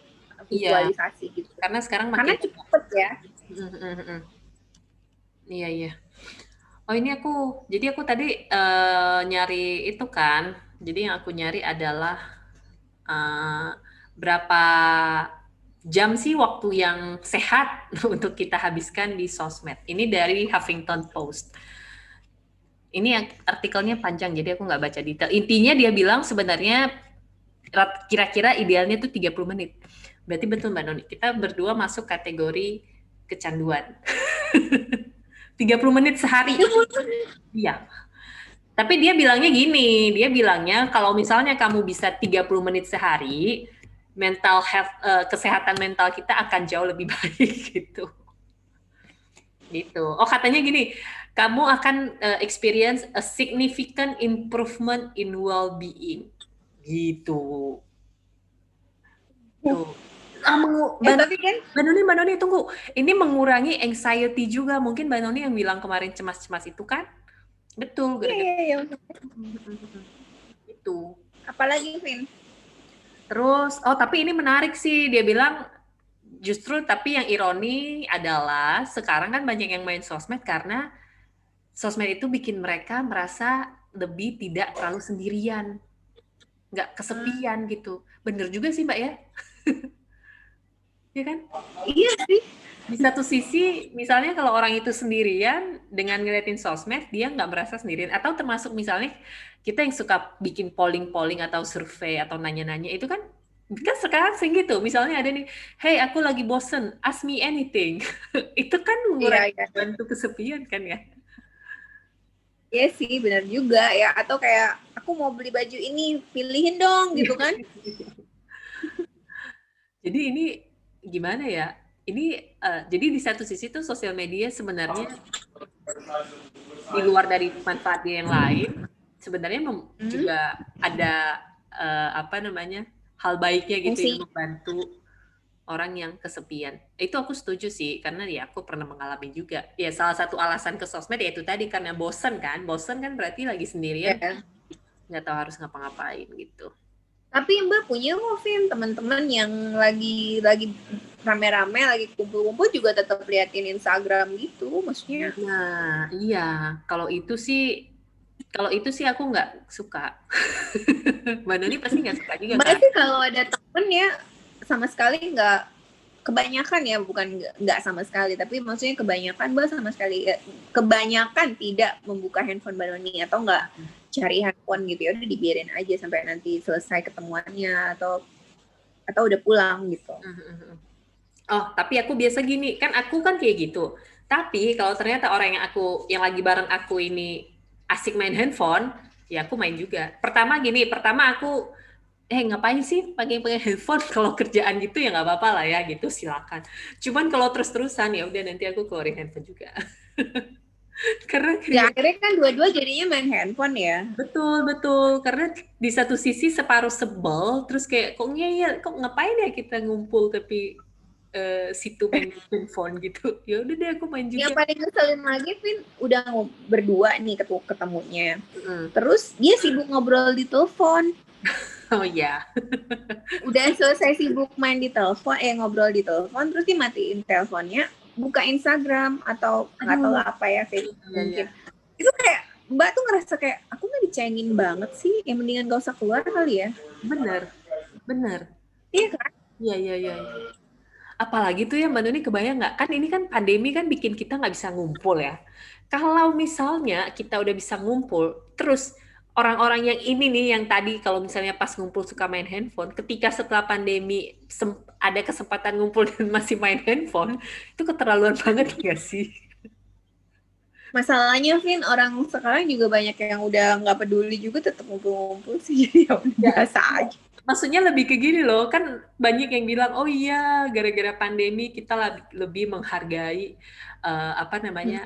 Speaker 2: visualisasi gitu.
Speaker 1: Karena sekarang
Speaker 2: karena cepet ya.
Speaker 1: Iya. Oh ini jadi aku tadi nyari itu kan. Jadi yang aku nyari adalah berapa jam sih waktu yang sehat untuk kita habiskan di sosmed. Ini dari Huffington Post. Ini yang artikelnya panjang, jadi aku nggak baca detail. Intinya dia bilang sebenarnya kira-kira idealnya tuh 30 menit. Berarti betul Mbak Noni, kita berdua masuk kategori kecanduan. 30 menit sehari. Iya. Tapi dia bilangnya gini, dia bilangnya kalau misalnya kamu bisa 30 menit sehari, mental health, kesehatan mental kita akan jauh lebih baik gitu. Gitu. Oh katanya gini, kamu akan experience a significant improvement in well-being. Gitu. Tuh. Mbak Noni tunggu. Ini mengurangi anxiety juga. Mungkin Mbak Noni yang bilang kemarin cemas-cemas itu kan? Betul.
Speaker 2: Iya.
Speaker 1: Itu.
Speaker 2: Apalagi, Vin?
Speaker 1: Terus, tapi ini menarik sih. Dia bilang justru tapi yang ironi adalah sekarang kan banyak yang main sosmed karena sosmed itu bikin mereka merasa lebih tidak terlalu sendirian. Nggak kesepian gitu. Bener juga sih Mbak ya? Iya kan?
Speaker 2: Iya sih.
Speaker 1: Di satu sisi, misalnya kalau orang itu sendirian, dengan ngeliatin sosmed, dia nggak merasa sendirian. Atau termasuk misalnya, kita yang suka bikin polling-polling atau survei atau nanya-nanya, itu kan sekarang sih gitu. Misalnya ada nih, hey aku lagi bosen, ask me anything. Itu kan bantu kesepian kan ya?
Speaker 2: Iya sih, benar juga ya. Atau kayak, aku mau beli baju ini, pilihin dong gitu kan.
Speaker 1: Jadi ini gimana ya? Ini jadi di satu sisi tuh sosial media sebenarnya di luar dari manfaatnya yang lain, sebenarnya juga ada hal baiknya gitu yang membantu orang yang kesepian. Itu aku setuju sih, karena ya aku pernah mengalami juga. Ya salah satu alasan ke sosmed ya itu tadi karena bosen kan berarti lagi sendirian, nggak tahu harus ngapa-ngapain gitu. Tapi
Speaker 2: Mbak punya Vin teman-teman yang lagi rame-rame lagi kumpul-kumpul juga tetap liatin Instagram gitu, maksudnya.
Speaker 1: Nah, iya. Kalau itu sih aku nggak suka. Mbak Noni pasti nggak suka juga.
Speaker 2: Mbak sih kalau ada temen ya sama sekali nggak, kebanyakan ya, bukan nggak sama sekali, tapi maksudnya kebanyakan Mbak sama sekali kebanyakan tidak membuka handphone Mbak Noni atau nggak cari handphone gitu, ya udah dibiarin aja sampai nanti selesai ketemuannya atau udah pulang gitu.
Speaker 1: Oh, tapi aku biasa gini, kan aku kan kayak gitu. Tapi kalau ternyata orang yang lagi bareng aku ini asik main handphone, ya aku main juga. Pertama aku ngapain sih pakai handphone, kalau kerjaan gitu ya nggak apa-apa lah ya gitu, silakan. Cuman kalau terus-terusan ya udah nanti aku keluarin handphone juga. Karena
Speaker 2: ya akhirnya kan dua-dua jadinya main handphone ya.
Speaker 1: Betul. Karena di satu sisi separuh sebel, terus kayak kok ngapain ya kita ngumpul tapi situ main handphone gitu. Ya udah deh aku main juga.
Speaker 2: Yang paling ngeselin lagi Vin, udah berdua nih ketemunya. Terus dia sibuk ngobrol di telepon.
Speaker 1: Oh iya.
Speaker 2: Udah selesai sibuk main di telepon, ngobrol di telepon, terus dia matiin teleponnya, buka Instagram atau nggak tahu apa ya, Facebook mungkin. Itu kayak Mbak tuh ngerasa kayak aku nggak dicengin banget sih, yang mendingan gak usah keluar kali ya.
Speaker 1: Bener, bener.
Speaker 2: Iya kan?
Speaker 1: Iya, iya, iya. Apalagi tuh ya Mbak Nuni, kebayang nggak? Kan ini kan pandemi kan bikin kita nggak bisa ngumpul ya. Kalau misalnya kita udah bisa ngumpul, terus orang-orang yang ini nih, yang tadi kalau misalnya pas ngumpul suka main handphone, ketika setelah pandemi ada kesempatan ngumpul dan masih main handphone, itu keterlaluan banget nggak sih?
Speaker 2: Masalahnya Vin, orang sekarang juga banyak yang udah nggak peduli juga tetap ngumpul-ngumpul sih, jadi ya udah
Speaker 1: Ya,
Speaker 2: biasa aja.
Speaker 1: maksudnya lebih ke gini loh, kan banyak yang bilang, oh iya, gara-gara pandemi kita lebih menghargai apa
Speaker 2: Hmm.
Speaker 1: namanya,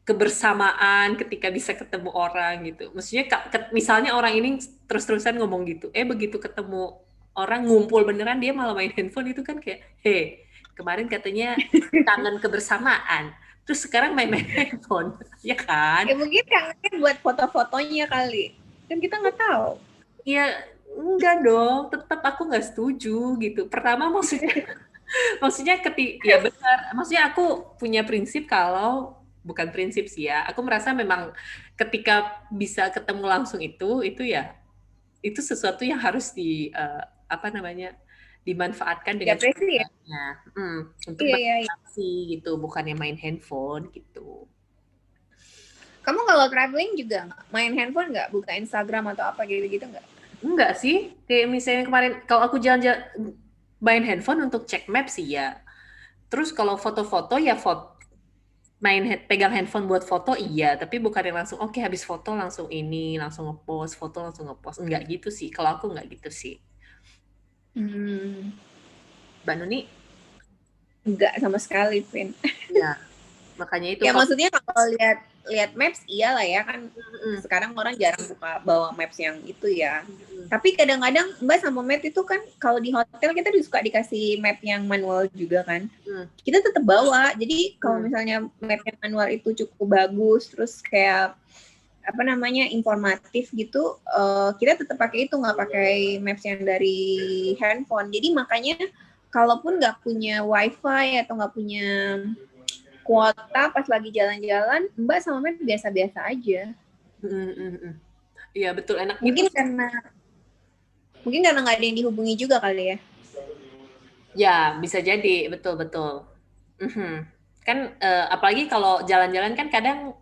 Speaker 1: kebersamaan ketika bisa ketemu orang gitu. Maksudnya misalnya orang ini terus-terusan ngomong gitu, begitu ketemu orang ngumpul beneran dia malah main handphone, itu kan kayak, hei, kemarin katanya kangen kebersamaan, terus sekarang main-main handphone, ya kan?
Speaker 2: Ya mungkin kangennya buat foto-fotonya kali, kan kita nggak tahu.
Speaker 1: Ya enggak dong, tetap aku nggak setuju gitu. Pertama maksudnya ya benar, maksudnya aku punya prinsip kalau bukan prinsip sih ya. Aku merasa memang ketika bisa ketemu langsung itu ya itu sesuatu yang harus apa namanya dimanfaatkan
Speaker 2: Ya
Speaker 1: dengan
Speaker 2: apresiasi ya.
Speaker 1: sebaik-baiknya. Untuk
Speaker 2: Iya, iya, iya.
Speaker 1: berinteraksi gitu, bukannya main handphone gitu.
Speaker 2: Kamu kalau traveling juga nggak? Main handphone nggak? Buka Instagram atau apa gitu-gitu nggak?
Speaker 1: Enggak sih, kayak misalnya kemarin kalau aku jalan-jalan main handphone untuk cek map sih ya. Terus kalau foto-foto ya pegang handphone buat foto iya, tapi bukan yang langsung oke habis foto langsung ini, langsung ngepost, foto langsung ngepost. Enggak gitu sih. Kalau aku enggak gitu sih.
Speaker 2: Hmm,
Speaker 1: Mbak Nuni?
Speaker 2: nggak sama sekali, Vin.
Speaker 1: Iya, makanya itu
Speaker 2: Ya
Speaker 1: kalau
Speaker 2: maksudnya kalau lihat lihat maps iyalah ya kan,
Speaker 1: mm,
Speaker 2: sekarang orang jarang buka bawa maps yang itu ya.
Speaker 1: mm,
Speaker 2: Tapi kadang-kadang Mbak sama map itu kan kalau di hotel kita suka dikasih map yang manual juga kan.
Speaker 1: mm,
Speaker 2: Kita tetap bawa. Jadi kalau
Speaker 1: mm,
Speaker 2: misalnya map yang manual itu cukup bagus, terus kayak apa namanya informatif gitu, kita tetap pakai itu, nggak pakai maps yang dari handphone. Jadi makanya kalaupun nggak punya wifi atau nggak punya kuota pas lagi jalan-jalan, Mbak sama Matt biasa-biasa aja.
Speaker 1: Iya betul, enak gitu.
Speaker 2: Mungkin karena nggak ada yang dihubungi juga kali ya.
Speaker 1: Ya bisa jadi, betul betul. Mhm. Kan apalagi kalau jalan-jalan kan kadang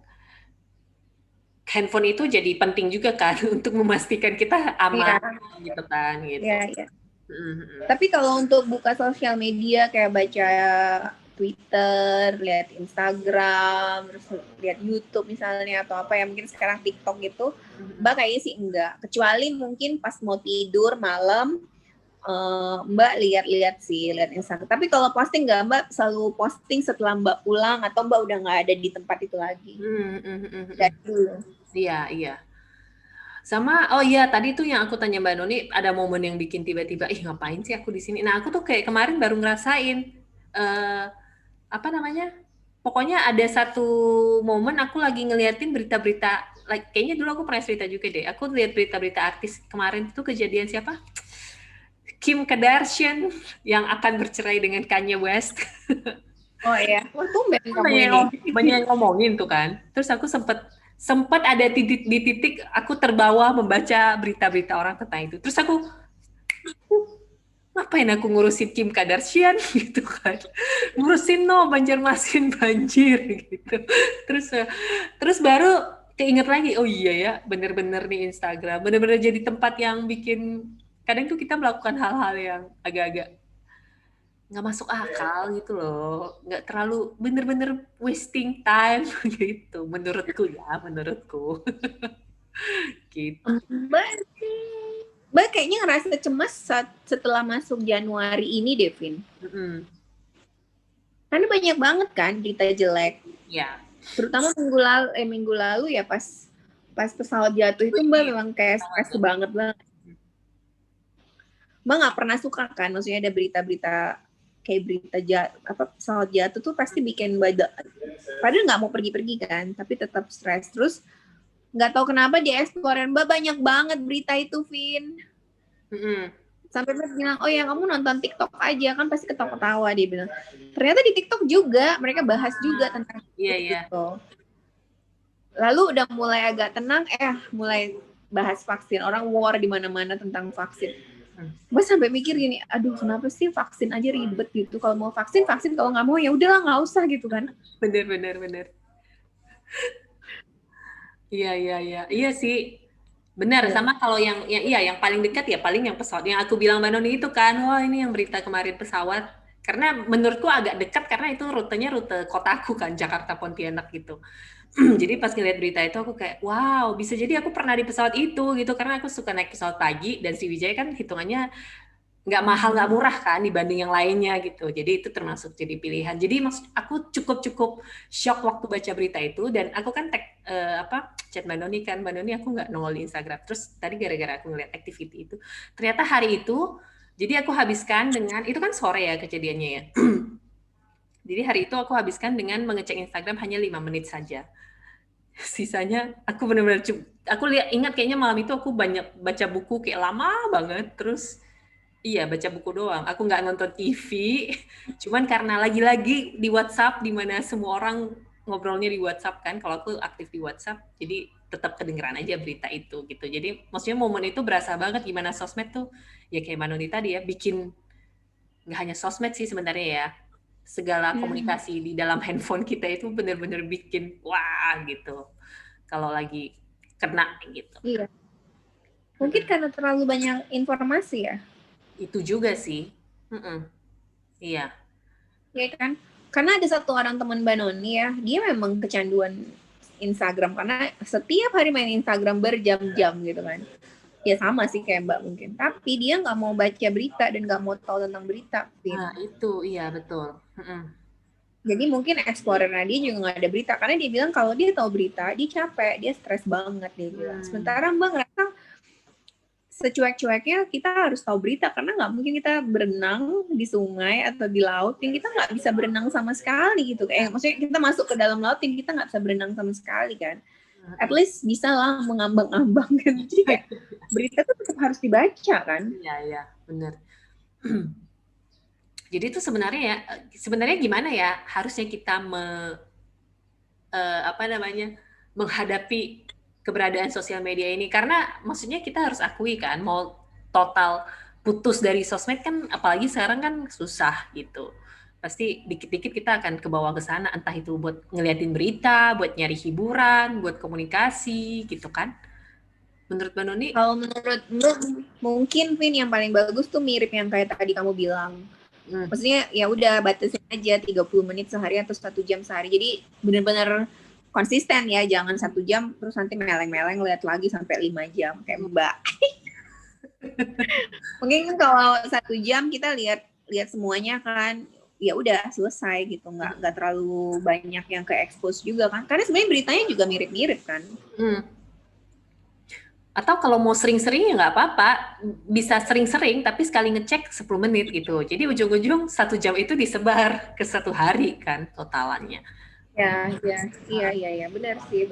Speaker 1: handphone itu jadi penting juga kan untuk memastikan kita
Speaker 2: Iya,
Speaker 1: aman gitu kan gitu.
Speaker 2: iya, iya.
Speaker 1: Mhm.
Speaker 2: Tapi kalau untuk buka sosial media kayak baca Twitter, lihat Instagram, terus lihat YouTube misalnya atau apa ya, mungkin sekarang TikTok gitu, Mbak kayaknya sih enggak. Kecuali mungkin pas mau tidur malam, Mbak lihat-lihat sih, lihat Instagram. Tapi kalau posting nggak, Mbak selalu posting setelah Mbak pulang atau Mbak udah nggak ada di tempat itu lagi. Dari dulu.
Speaker 1: Iya, iya. Sama, oh iya tadi tuh yang aku tanya Mbak Noni, ada momen yang bikin tiba-tiba, ih ngapain sih aku di sini? Nah aku tuh kayak kemarin baru ngerasain, eh apa namanya? Pokoknya ada satu momen aku lagi ngeliatin berita-berita, kayaknya dulu aku pernah cerita juga deh. Aku lihat berita-berita artis kemarin itu kejadian siapa? Kim Kardashian yang akan bercerai dengan Kanye West.
Speaker 2: Oh iya, wah tumben kamu
Speaker 1: banyak
Speaker 2: ini.
Speaker 1: banyak yang ngomongin tuh kan. Terus aku sempat ada di titik aku terbawa membaca berita-berita orang tentang itu. Terus aku ngapain aku ngurusin Kim Kardashian gitu kan, ngurusin no Banjarmasin banjir gitu. Terus baru keinget lagi, oh iya ya bener-bener nih Instagram bener-bener jadi tempat yang bikin kadang tuh kita melakukan hal-hal yang agak-agak nggak masuk akal gitu loh, nggak terlalu bener-bener wasting time gitu menurutku gitu.
Speaker 2: Mbak Mbak kayaknya ngerasa cemas setelah masuk Januari ini, Devin.
Speaker 1: Mm-mm.
Speaker 2: Karena banyak banget kan berita jelek.
Speaker 1: Ya.
Speaker 2: Terutama minggu lalu ya pas pesawat jatuh itu Mbak memang kayak stres banget. Mbak nggak pernah suka kan, maksudnya ada berita-berita kayak pesawat jatuh tuh pasti bikin Mbak, padahal nggak mau pergi-pergi kan, tapi tetap stres. Terus nggak tahu kenapa di Explorer Mbak banyak banget berita itu, Vin. Sampai Mbak bilang, oh ya kamu nonton TikTok aja kan pasti ketawa-ketawa, dia bilang. Ternyata di TikTok juga mereka bahas juga tentang
Speaker 1: Iya, iya.
Speaker 2: gitu. Lalu udah mulai agak tenang, mulai bahas vaksin. Orang war di mana-mana tentang vaksin. Gue sampai mikir gini, aduh kenapa sih vaksin aja ribet gitu. Kalau mau vaksin, kalau nggak mau ya udahlah nggak usah gitu kan.
Speaker 1: Bener. Iya sih. Benar, sama kalau yang paling dekat ya paling yang pesawat. Yang aku bilang Mbak Noni itu kan, wah ini yang berita kemarin pesawat. Karena menurutku agak dekat karena itu rutenya rute kotaku kan, Jakarta Pontianak gitu. Jadi pas ngeliat berita itu aku kayak, wow bisa jadi aku pernah di pesawat itu gitu. Karena aku suka naik pesawat pagi dan Sriwijaya kan hitungannya nggak mahal, nggak murah kan dibanding yang lainnya gitu. Jadi itu termasuk jadi pilihan. Jadi maksud aku cukup shock waktu baca berita itu dan aku kan chat Mbak Noni kan, Mbak Noni aku nggak nongol di Instagram. Terus tadi gara-gara aku ngeliat activity itu, ternyata hari itu jadi aku habiskan dengan itu kan sore ya kejadiannya ya. Jadi hari itu aku habiskan dengan mengecek Instagram hanya 5 menit saja. Sisanya aku benar-benar aku ingat kayaknya malam itu aku banyak baca buku kayak lama banget terus. Iya, baca buku doang. Aku nggak nonton TV, cuman karena lagi-lagi di WhatsApp, di mana semua orang ngobrolnya di WhatsApp kan, kalau aku aktif di WhatsApp, jadi tetap kedengeran aja berita itu gitu. Jadi maksudnya momen itu berasa banget gimana sosmed tuh, ya kayak Manoni tadi ya, bikin nggak hanya sosmed sih sebenarnya ya, segala komunikasi di dalam handphone kita itu bener-bener bikin wah gitu, kalau lagi kena gitu.
Speaker 2: Iya. Mungkin karena terlalu banyak informasi ya.
Speaker 1: Itu juga sih. Iya.
Speaker 2: Ya kan? Karena ada satu orang teman Mbak Noni ya, dia memang kecanduan Instagram karena setiap hari main Instagram berjam-jam gitu kan. Ya sama sih kayak Mbak mungkin. Tapi dia nggak mau baca berita dan nggak mau tahu tentang berita.
Speaker 1: Nah itu, iya betul.
Speaker 2: Jadi mungkin explorernya dia juga nggak ada berita. Karena dia bilang kalau dia tahu berita, dia capek, dia stres banget dia bilang. Sementara Mbak ngerasa secuek-cueknya kita harus tahu berita karena nggak mungkin kita berenang di sungai atau di laut yang kita nggak bisa berenang sama sekali gitu. Maksudnya kita masuk ke dalam laut yang kita nggak bisa berenang sama sekali kan. At least bisa lah mengambang-ambang kan. Jadi kayak berita tuh tetap harus dibaca kan.
Speaker 1: Iya, benar. Jadi itu sebenarnya gimana ya harusnya kita menghadapi keberadaan sosial media ini karena maksudnya kita harus akui kan mau total putus dari sosmed kan apalagi sekarang kan susah gitu. Pasti dikit-dikit kita akan ke bawah ke sana entah itu buat ngeliatin berita, buat nyari hiburan, buat komunikasi gitu kan. Menurut Mbak Noni?
Speaker 2: Kalau menurut Mbak mungkin Vin yang paling bagus tuh mirip yang kayak tadi kamu bilang. Maksudnya ya udah batasin aja 30 menit sehari atau 1 jam sehari. Jadi benar-benar konsisten ya, jangan 1 jam terus nanti meleng-meleng lihat lagi sampai 5 jam kayak Mbak. Mungkin kalau 1 jam kita lihat semuanya kan, ya udah selesai gitu, nggak terlalu banyak yang ke expose juga kan, karena sebenarnya beritanya juga mirip-mirip kan.
Speaker 1: Atau kalau mau sering-sering ya nggak apa-apa, bisa sering-sering tapi sekali ngecek 10 menit gitu. Jadi ujung-ujung 1 jam itu disebar ke 1 hari kan totalannya.
Speaker 2: Iya, benar sih.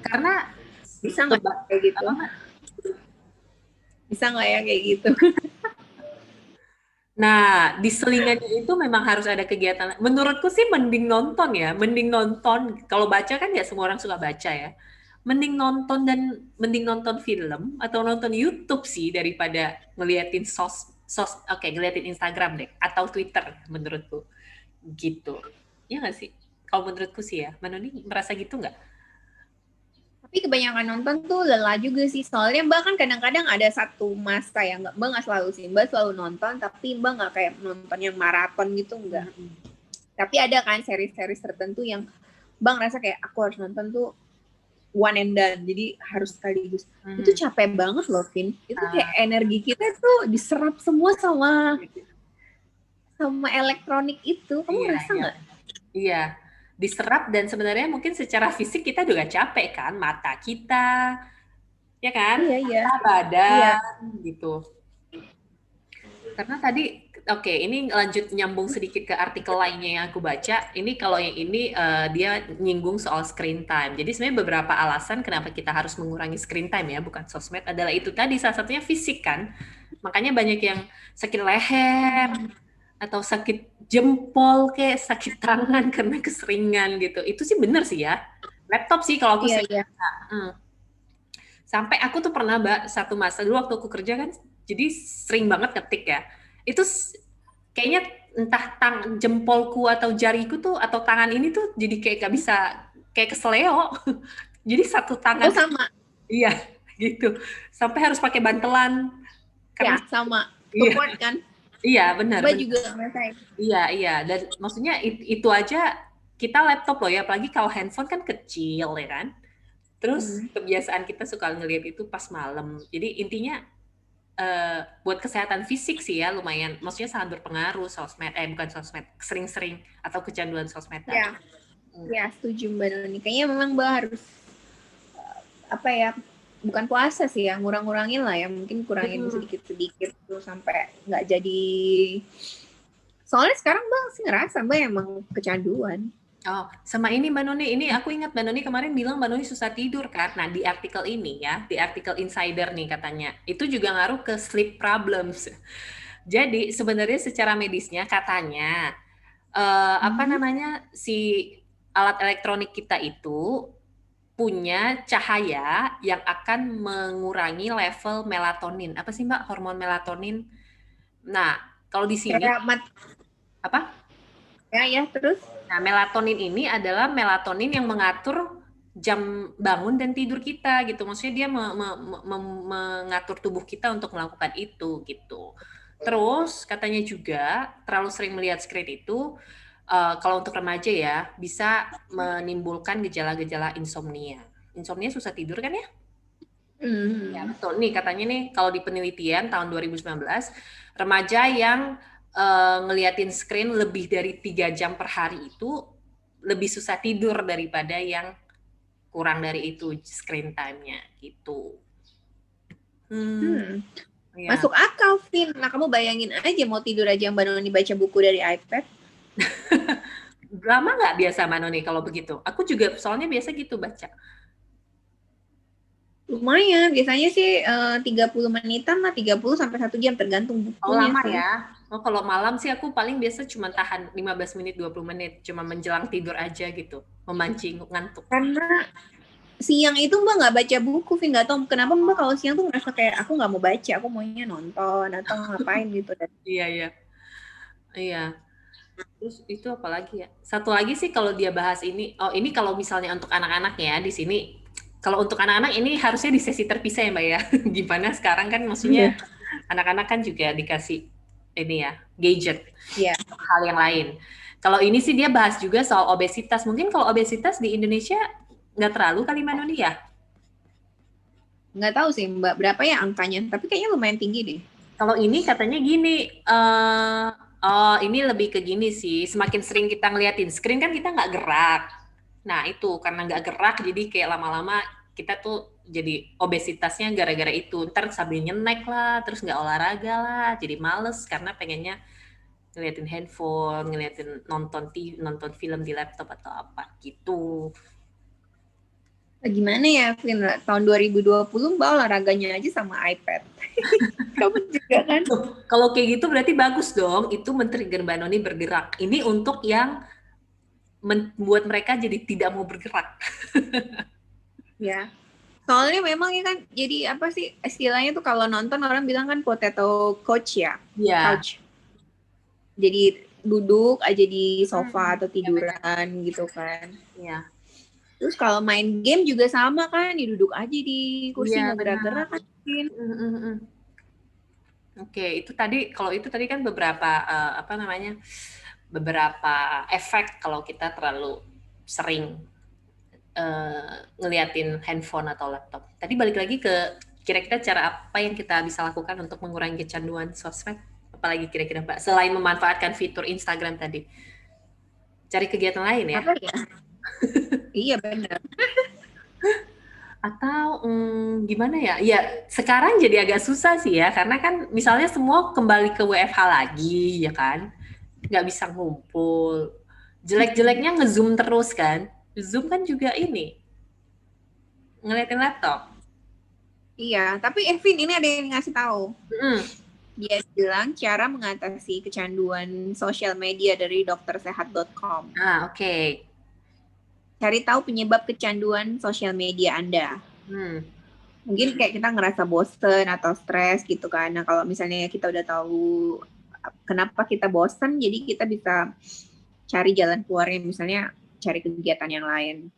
Speaker 1: Karena
Speaker 2: bisa nggak kayak gitu? Bisa nggak ya kayak gitu?
Speaker 1: Nah, di selingannya itu memang harus ada kegiatan. Menurutku sih mending nonton ya, mending nonton. Kalau baca kan ya semua orang suka baca ya. Mending nonton film atau nonton YouTube sih daripada ngeliatin ngeliatin Instagram deh atau Twitter menurutku gitu. Ya nggak sih? Kalau menurutku sih ya, Manoni merasa gitu nggak?
Speaker 2: Tapi kebanyakan nonton tuh lelah juga sih. Soalnya Mbak kan kadang-kadang ada satu masa yang Mbak nggak selalu sih. Mbak selalu nonton, tapi Mbak nggak kayak nonton yang maraton gitu, enggak. Tapi ada kan seri-seri tertentu yang Mbak ngerasa kayak aku harus nonton tuh one and done. Jadi harus sekaligus. Itu capek banget loh, Vin. Itu kayak energi kita tuh diserap semua sama elektronik itu. Kamu ngerasa nggak?
Speaker 1: Iya. Diserap dan sebenarnya mungkin secara fisik kita juga capek kan, mata kita, ya kan?
Speaker 2: Iya.
Speaker 1: Mata, badan, gitu. Karena tadi, ini lanjut nyambung sedikit ke artikel lainnya yang aku baca. Ini kalau yang ini dia nyinggung soal screen time. Jadi sebenarnya beberapa alasan kenapa kita harus mengurangi screen time ya, bukan sosmed, adalah itu tadi salah satunya fisik kan. Makanya banyak yang sakit leher, atau sakit jempol kayak sakit tangan karena keseringan gitu. Itu sih benar sih ya. Laptop sih kalau aku
Speaker 2: Iya,
Speaker 1: sering.
Speaker 2: iya.
Speaker 1: Sampai aku tuh pernah, Mbak, satu masa dulu waktu aku kerja kan, jadi sering banget ngetik ya. Itu kayaknya entah jempolku atau jariku tuh atau tangan ini tuh jadi kayak gak bisa, kayak keseleo. Jadi satu
Speaker 2: Oh,
Speaker 1: tangan,
Speaker 2: sama.
Speaker 1: iya gitu. Sampai harus pakai bantelan karena
Speaker 2: Ya, sama.
Speaker 1: iya,
Speaker 2: Support kan.
Speaker 1: iya benar
Speaker 2: Mbak
Speaker 1: benar.
Speaker 2: juga ngerasain.
Speaker 1: Iya iya, dan maksudnya itu aja kita laptop loh ya, apalagi kalau handphone kan kecil ya kan. Terus kebiasaan kita suka ngelihat itu pas malam. Jadi intinya buat kesehatan fisik sih ya lumayan, maksudnya sangat berpengaruh sosmed, bukan sosmed, sering-sering atau kecanduan sosmed tadi.
Speaker 2: Ya, ya setuju Mbak Noni. Kayaknya memang Mbak harus apa ya? Bukan puasa sih ya, ngurang-ngurangin lah ya. Mungkin kurangin sedikit-sedikit tuh sampai nggak jadi. Soalnya sekarang Mbak sih ngerasa Mbak emang kecanduan.
Speaker 1: Oh, sama ini Mbak Noni, ini aku ingat Mbak Noni kemarin bilang Mbak Noni susah tidur kan. Nah, di artikel ini ya, di artikel Insider nih katanya, itu juga ngaruh ke sleep problems. Jadi sebenarnya secara medisnya katanya apa namanya, si alat elektronik kita itu punya cahaya yang akan mengurangi level melatonin. Apa sih Mbak hormon melatonin? Nah, kalau di sini apa?
Speaker 2: Ya, terus?
Speaker 1: Nah, melatonin ini adalah melatonin yang mengatur jam bangun dan tidur kita gitu. Maksudnya dia mengatur tubuh kita untuk melakukan itu gitu. Terus katanya juga terlalu sering melihat screen itu kalau untuk remaja ya bisa menimbulkan gejala-gejala insomnia. Insomnia susah tidur kan ya? Ya betul. Nih katanya nih kalau di penelitian tahun 2019 remaja yang ngeliatin screen lebih dari 3 jam per hari itu lebih susah tidur daripada yang kurang dari itu screen time-nya gitu.
Speaker 2: Ya. Masuk akal, Vin. Nah, kamu bayangin aja mau tidur aja Mbak Noni baca buku dari iPad.
Speaker 1: Lama nggak biasa Mbak Noni kalau begitu? Aku juga soalnya biasa gitu baca.
Speaker 2: Lumayan, biasanya sih 30 menitan lah, 30 sampai 1 jam tergantung bukunya.
Speaker 1: Oh lama sih. Ya? Oh, kalau malam sih aku paling biasa cuma tahan 15 menit, 20 menit. Cuma menjelang tidur aja gitu. Memancing ngantuk.
Speaker 2: Karena siang itu Mbak nggak baca buku, Vin. Nggak tahu kenapa Mbak kalau siang tuh ngerasa kayak aku nggak mau baca, aku maunya nonton atau ngapain gitu.
Speaker 1: Iya. Terus itu apa lagi ya? Satu lagi sih kalau dia bahas ini, ini kalau misalnya untuk anak-anak ya di sini. Kalau untuk anak-anak ini harusnya di sesi terpisah ya Mbak ya. Gimana sekarang kan maksudnya anak-anak kan juga dikasih ini ya, gadget.
Speaker 2: Iya.
Speaker 1: Hal yang lain. Kalau ini sih dia bahas juga soal obesitas. Mungkin kalau obesitas di Indonesia nggak terlalu kali Mbak Noni ya?
Speaker 2: Nggak tahu sih Mbak, berapa ya angkanya. Tapi kayaknya lumayan tinggi deh.
Speaker 1: Kalau ini katanya gini, ini lebih ke gini sih, semakin sering kita ngeliatin screen kan kita nggak gerak. Nah itu, karena nggak gerak jadi kayak lama-lama kita tuh jadi obesitasnya gara-gara itu. Ntar sambil nyenek lah, terus nggak olahraga lah, jadi males karena pengennya ngeliatin handphone, ngeliatin nonton film di laptop atau apa gitu.
Speaker 2: Gimana ya, Vin? Tahun 2020 Mbak olahraganya aja sama iPad. Kamu juga kan?
Speaker 1: Kalau kayak gitu berarti bagus dong, itu men-trigger Mbak Noni bergerak. Ini untuk yang membuat mereka jadi tidak mau bergerak.
Speaker 2: Ya. Soalnya memang ya kan, jadi apa sih istilahnya tuh kalau nonton orang bilang kan potato couch ya?
Speaker 1: Iya.
Speaker 2: Couch. Jadi duduk aja di sofa atau tiduran gitu kan.
Speaker 1: Iya.
Speaker 2: Terus kalau main game juga sama kan, duduk aja di kursi nggak gerak-gerak kan.
Speaker 1: Oke, itu tadi kalau itu tadi kan beberapa beberapa efek kalau kita terlalu sering ngeliatin handphone atau laptop. Tadi balik lagi ke kira-kira cara apa yang kita bisa lakukan untuk mengurangi kecanduan sosmed? Apalagi kira-kira Mbak, selain memanfaatkan fitur Instagram tadi, cari kegiatan lain ya?
Speaker 2: Apa ya? Iya benar.
Speaker 1: Atau gimana ya? Ya sekarang jadi agak susah sih ya, karena kan misalnya semua kembali ke WFH lagi ya kan, nggak bisa ngumpul. Jelek-jeleknya nge-zoom terus kan, Zoom kan juga ini ngeliatin laptop.
Speaker 2: Iya, tapi Evin ini ada yang ngasih tahu. Dia bilang cara mengatasi kecanduan sosial media dari doktersehat.com.
Speaker 1: Oke.
Speaker 2: cari tahu penyebab kecanduan sosial media Anda. Mungkin kayak kita ngerasa bosen atau stres gitu kan. Nah kalau misalnya kita udah tahu kenapa kita bosen, jadi kita bisa cari jalan keluarnya, misalnya cari kegiatan yang lain.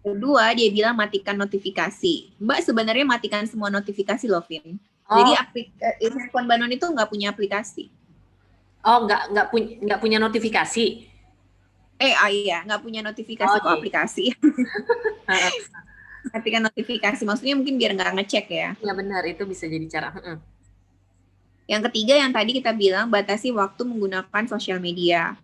Speaker 2: Kedua, dia bilang matikan notifikasi. Mbak sebenarnya matikan semua notifikasi loh, Vin. Jadi handphone Banon itu nggak punya aplikasi.
Speaker 1: Oh, nggak punya notifikasi.
Speaker 2: Iya, nggak punya notifikasi kok aplikasi. Matikan notifikasi, maksudnya mungkin biar nggak ngecek ya.
Speaker 1: Ya benar, itu bisa jadi cara.
Speaker 2: Yang ketiga yang tadi kita bilang, batasi waktu menggunakan sosial media.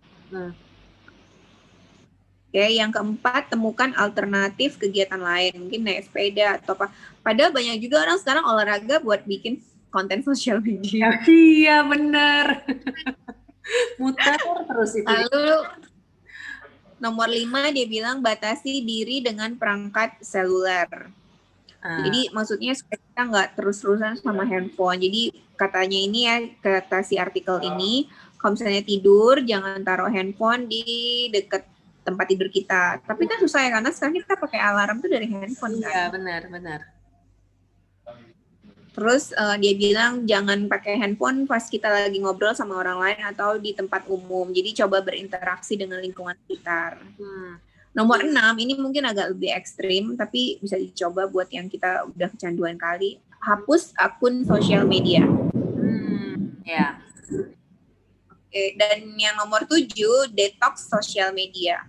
Speaker 2: Oke, yang keempat, temukan alternatif kegiatan lain, mungkin naik sepeda atau apa. Padahal banyak juga orang sekarang olahraga buat bikin konten sosial media.
Speaker 1: Iya, benar. Muter terus itu.
Speaker 2: Lalu nomor 5 dia bilang batasi diri dengan perangkat seluler. Jadi maksudnya supaya kita nggak terus-terusan sama handphone. Jadi katanya ini ya, kata si artikel ini, kalau misalnya tidur jangan taruh handphone di dekat tempat tidur kita. Tapi kan susah ya, karena sekarang kita pakai alarm tuh dari handphone kan.
Speaker 1: Iya, benar.
Speaker 2: Terus dia bilang jangan pakai handphone pas kita lagi ngobrol sama orang lain atau di tempat umum. Jadi coba berinteraksi dengan lingkungan sekitar. Nomor 6, ini mungkin agak lebih ekstrim, tapi bisa dicoba buat yang kita udah kecanduan kali. Hapus akun sosial media.
Speaker 1: Ya.
Speaker 2: Oke, dan yang nomor 7, detox sosial media.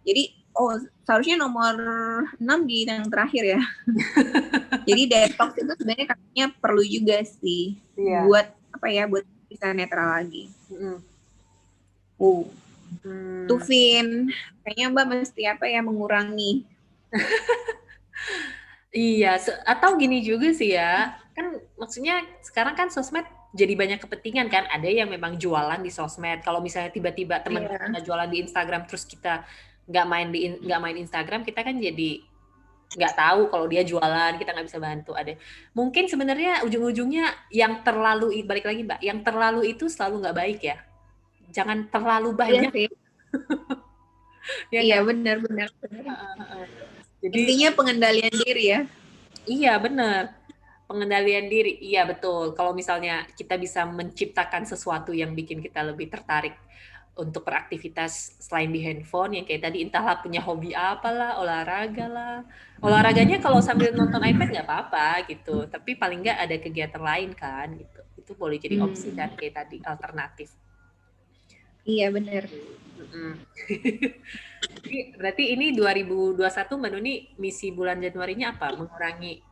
Speaker 2: Jadi, seharusnya nomor 6 di yang terakhir ya. Jadi detox itu sebenarnya katanya perlu juga sih. Buat apa ya, buat bisa netral lagi. Tuh Vin, kayaknya Mbak mesti apa ya, mengurangi.
Speaker 1: Iya, atau gini juga sih ya, kan maksudnya sekarang kan sosmed jadi banyak kepentingan kan, ada yang memang jualan di sosmed. Kalau misalnya tiba-tiba teman kita jualan di Instagram terus kita nggak main Instagram, kita kan jadi nggak tahu kalau dia jualan, kita nggak bisa bantu. Ada mungkin sebenarnya ujung-ujungnya yang terlalu, balik lagi Mbak, yang terlalu itu selalu nggak baik ya. Jangan terlalu banyak.
Speaker 2: Iya, benar. Jadi intinya pengendalian diri ya.
Speaker 1: Iya, benar. Pengendalian diri, iya betul. Kalau misalnya kita bisa menciptakan sesuatu yang bikin kita lebih tertarik untuk beraktivitas selain di handphone, yang kayak tadi entahlah punya hobi apalah, olahraga lah. Olahraganya kalau sambil nonton iPad nggak apa-apa gitu, tapi paling nggak ada kegiatan lain kan gitu. Itu boleh jadi opsi kan, kayak tadi alternatif.
Speaker 2: Iya benar.
Speaker 1: Berarti ini 2021 Mbak Nuni misi bulan Januarinya apa? Mengurangi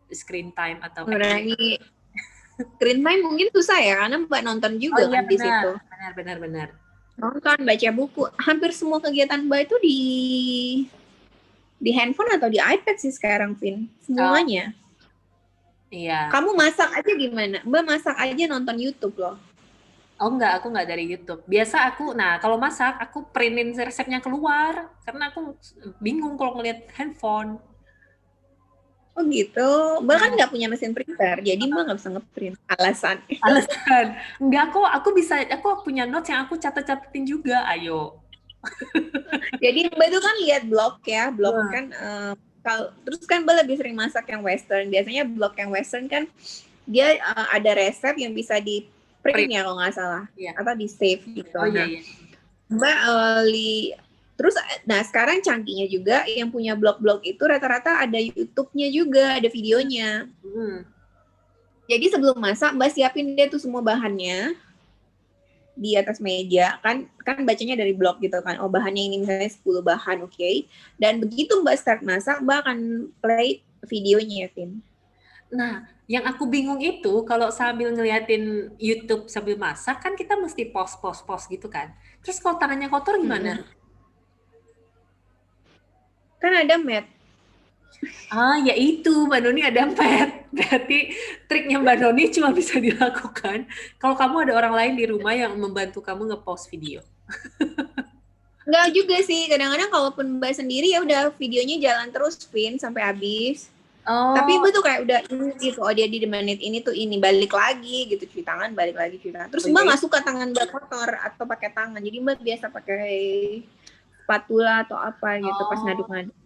Speaker 1: screen time atau
Speaker 2: mengurangi screen time mungkin susah ya, karena Mbak nonton juga kan di situ.
Speaker 1: Benar.
Speaker 2: Nonton, baca buku, hampir semua kegiatan Mbak itu di handphone atau di iPad sih sekarang, Vin. Semuanya.
Speaker 1: Iya.
Speaker 2: Kamu masak aja gimana? Mbak masak aja nonton YouTube loh.
Speaker 1: Oh enggak, aku enggak dari YouTube. Biasa kalau masak, aku printin resepnya keluar. Karena aku bingung kalau ngeliat handphone.
Speaker 2: Oh gitu. Mbak kan nggak punya mesin printer, jadi Mbak nggak bisa ngeprint. Alasan.
Speaker 1: Enggak kok, aku punya notes yang aku catat-catatin juga, ayo.
Speaker 2: Jadi Mbak itu kan lihat blog ya, kan terus kan Mbak lebih sering masak yang western. Biasanya blog yang western kan dia ada resep yang bisa di print ya kalau nggak salah, atau di save gitu. Iya. Mbak terus, nah sekarang canggihnya juga yang punya blog-blog itu rata-rata ada YouTube-nya juga, ada videonya. Jadi sebelum masak, Mbak siapin deh tuh semua bahannya di atas meja, kan bacanya dari blog gitu kan. Oh bahannya ini misalnya 10 bahan, oke. Dan begitu Mbak start masak, Mbak akan play videonya, Vin.
Speaker 1: Nah, yang aku bingung itu kalau sambil ngeliatin YouTube sambil masak, kan kita mesti pause gitu kan. Terus kalau tangannya kotor gimana?
Speaker 2: Kan ada mat.
Speaker 1: Ya itu, Mbak Noni ada mat. Berarti triknya Mbak Noni cuma bisa dilakukan kalau kamu ada orang lain di rumah yang membantu kamu nge-pause video.
Speaker 2: Enggak juga sih, kadang-kadang kalaupun Mbak sendiri ya udah videonya jalan terus, Vin, sampai habis. Tapi Mbak tuh kayak udah gitu, dia di menit ini tuh ini, balik lagi gitu, cuci tangan, balik lagi cuci tangan. Terus Mbak nggak suka tangan Mbak kotor atau pakai tangan, jadi Mbak biasa pakai spatula atau apa gitu pas ngaduk-ngaduk.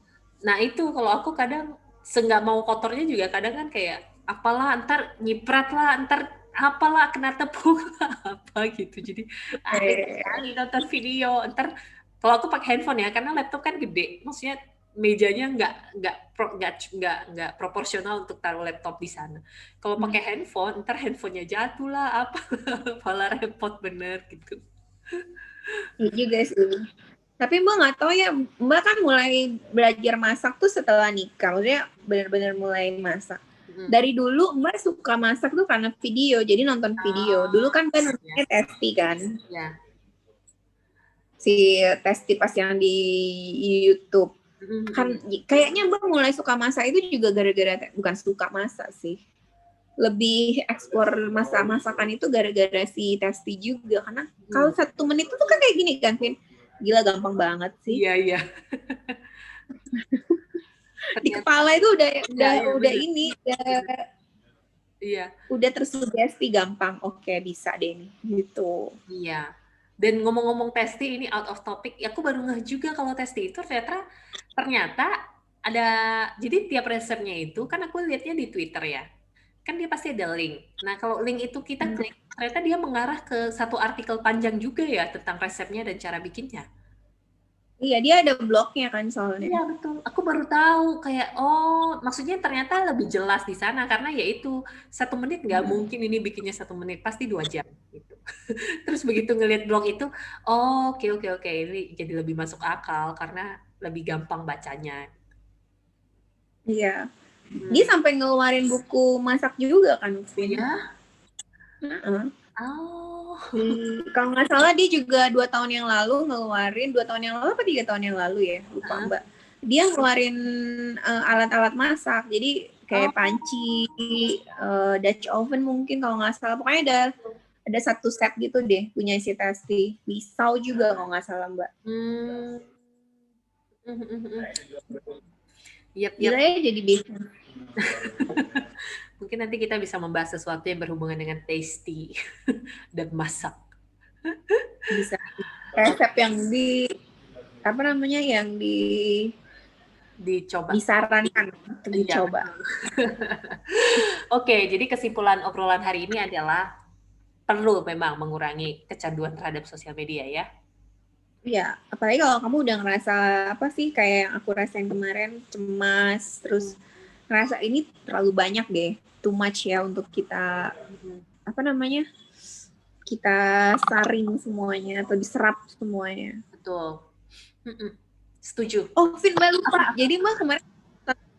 Speaker 1: Nah itu kalau aku kadang nggak mau kotornya juga kadang kan kayak apalah ntar nyiprat lah, ntar apalah kena tepung apa gitu. Jadi sekali nonton video. Ntar kalau aku pakai handphone ya, karena laptop kan gede, maksudnya mejanya nggak proporsional untuk taruh laptop di sana. Kalau pakai handphone, ntar handphonenya jatuh lah, apa malah repot bener gitu.
Speaker 2: Iya juga sih. Tapi Mbak nggak tahu ya, Mbak kan mulai belajar masak tuh setelah nikah, maksudnya benar-benar mulai masak. Dari dulu Mbak suka masak tuh karena video, jadi nonton video. Dulu kan Mbak nontonnya Testi kan?
Speaker 1: Ya.
Speaker 2: Si Testi pas yang di YouTube. Kan kayaknya Mbak mulai suka masak itu juga gara-gara, bukan suka masak sih, lebih eksplor masakan itu gara-gara si Testi juga. Karena kalau 1 menit itu kan kayak gini kan, Vin? Gila gampang banget sih.
Speaker 1: Iya.
Speaker 2: Di kepala itu udah ini, udah tersugesti gampang. Oke, bisa deh nih gitu.
Speaker 1: Iya. Dan ngomong-ngomong Testi ini out of topic, aku baru ngeh juga kalau Testi itu ternyata ada, jadi tiap resepnya itu kan aku lihatnya di Twitter ya. Kan dia pasti ada link. Nah, kalau link itu kita klik, ternyata dia mengarah ke satu artikel panjang juga ya tentang resepnya dan cara bikinnya.
Speaker 2: Iya, dia ada blognya kan soalnya.
Speaker 1: Iya, betul. Aku baru tahu kayak, maksudnya ternyata lebih jelas di sana karena ya itu 1 menit nggak mungkin ini bikinnya 1 menit, pasti 2 jam gitu. Terus begitu ngelihat blog itu, oke, ini jadi lebih masuk akal karena lebih gampang bacanya.
Speaker 2: Iya. Dia sampai ngeluarin buku masak juga kan, Vin?
Speaker 1: Iya.
Speaker 2: Kalau nggak salah dia juga 2 tahun yang lalu ngeluarin, 2 tahun yang lalu apa 3 tahun yang lalu ya, lupa Mbak. Dia ngeluarin alat-alat masak, jadi kayak panci, Dutch oven mungkin kalau nggak salah. Pokoknya ada 1 set gitu deh punya si Testi. Pisau juga kalau nggak salah Mbak.
Speaker 1: Yap.
Speaker 2: Gila ya jadi bisa.
Speaker 1: Mungkin nanti kita bisa membahas sesuatu yang berhubungan dengan tasty dan masak.
Speaker 2: Bisa. Resep yang
Speaker 1: dicoba.
Speaker 2: Disarankan untuk dicoba.
Speaker 1: Oke, jadi kesimpulan obrolan hari ini adalah perlu memang mengurangi kecanduan terhadap sosial media ya.
Speaker 2: Ya, apalagi kalau kamu udah ngerasa apa sih kayak yang aku rasain kemarin, cemas, terus ngerasa ini terlalu banyak deh, too much ya untuk kita kita saring semuanya atau diserap semuanya.
Speaker 1: Betul. Setuju.
Speaker 2: Oh, Vin, Mbak lupa. Jadi Mbak kemarin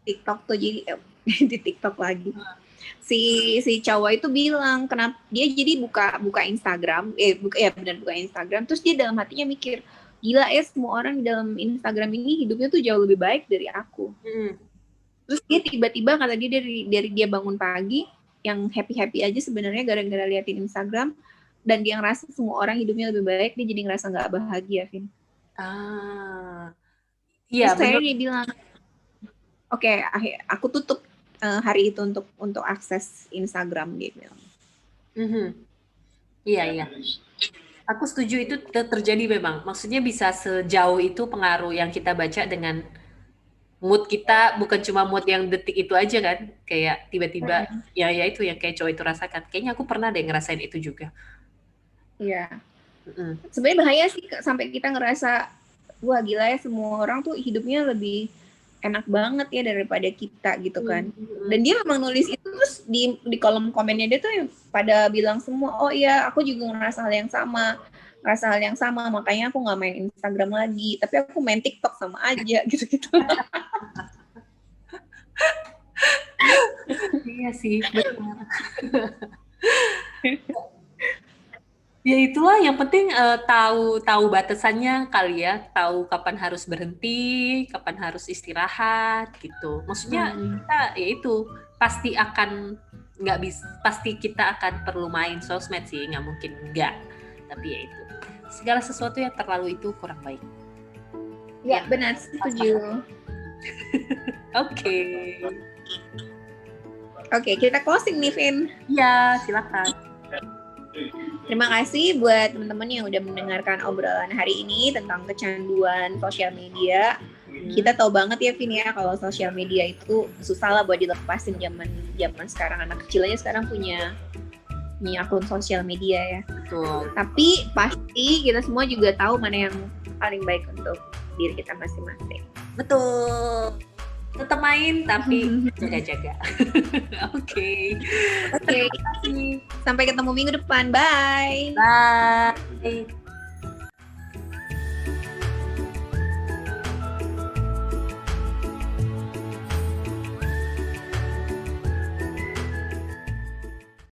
Speaker 2: TikTok tuh, jadi di TikTok lagi. Si cowok itu bilang kenapa dia jadi buka Instagram, buka Instagram, terus dia dalam hatinya mikir, gila ya semua orang di dalam Instagram ini hidupnya tuh jauh lebih baik dari aku. Terus dia tiba-tiba kata dia dari dia bangun pagi yang happy aja sebenarnya gara-gara liatin Instagram, dan dia ngerasa semua orang hidupnya lebih baik, dia jadi ngerasa nggak bahagia, Vin.
Speaker 1: Iya.
Speaker 2: Terus saya dia bilang, oke, aku tutup hari itu untuk akses Instagram, dia bilang.
Speaker 1: Iya. Aku setuju itu terjadi memang. Maksudnya bisa sejauh itu pengaruh yang kita baca dengan mood kita, bukan cuma mood yang detik itu aja kan. Kayak tiba-tiba ya itu yang kayak cowok itu rasakan. Kayaknya aku pernah deh ngerasain itu juga.
Speaker 2: Iya. Sebenarnya bahaya sih sampai kita ngerasa wah gila ya semua orang tuh hidupnya lebih enak banget ya daripada kita gitu kan. Dan dia memang nulis itu, terus di kolom komennya dia tuh pada bilang semua, oh iya aku juga ngerasa hal yang sama, makanya aku nggak main Instagram lagi, tapi aku main TikTok sama aja gitu-gitu.
Speaker 1: Iya sih, benar. Ya itulah yang penting tahu batasannya kali ya, tahu kapan harus berhenti, kapan harus istirahat gitu. Maksudnya kita ya itu pasti kita akan perlu main sosmed sih, nggak mungkin enggak. Tapi ya itu segala sesuatu yang terlalu itu kurang baik.
Speaker 2: Ya benar, setuju.
Speaker 1: Oke,
Speaker 2: kita closing nih, Vin.
Speaker 1: Iya, silakan.
Speaker 2: Terima kasih buat teman-teman yang udah mendengarkan obrolan hari ini tentang kecanduan sosial media. Kita tahu banget ya Vin ya kalau sosial media itu susah lah buat dilepasin zaman sekarang. Anak kecil aja sekarang punya akun sosial media ya.
Speaker 1: Betul.
Speaker 2: Tapi pasti kita semua juga tahu mana yang paling baik untuk diri kita masing-masing.
Speaker 1: Betul. Tetap main tapi jaga-jaga. Oke.
Speaker 2: Sampai ketemu minggu depan. Bye.
Speaker 1: Bye.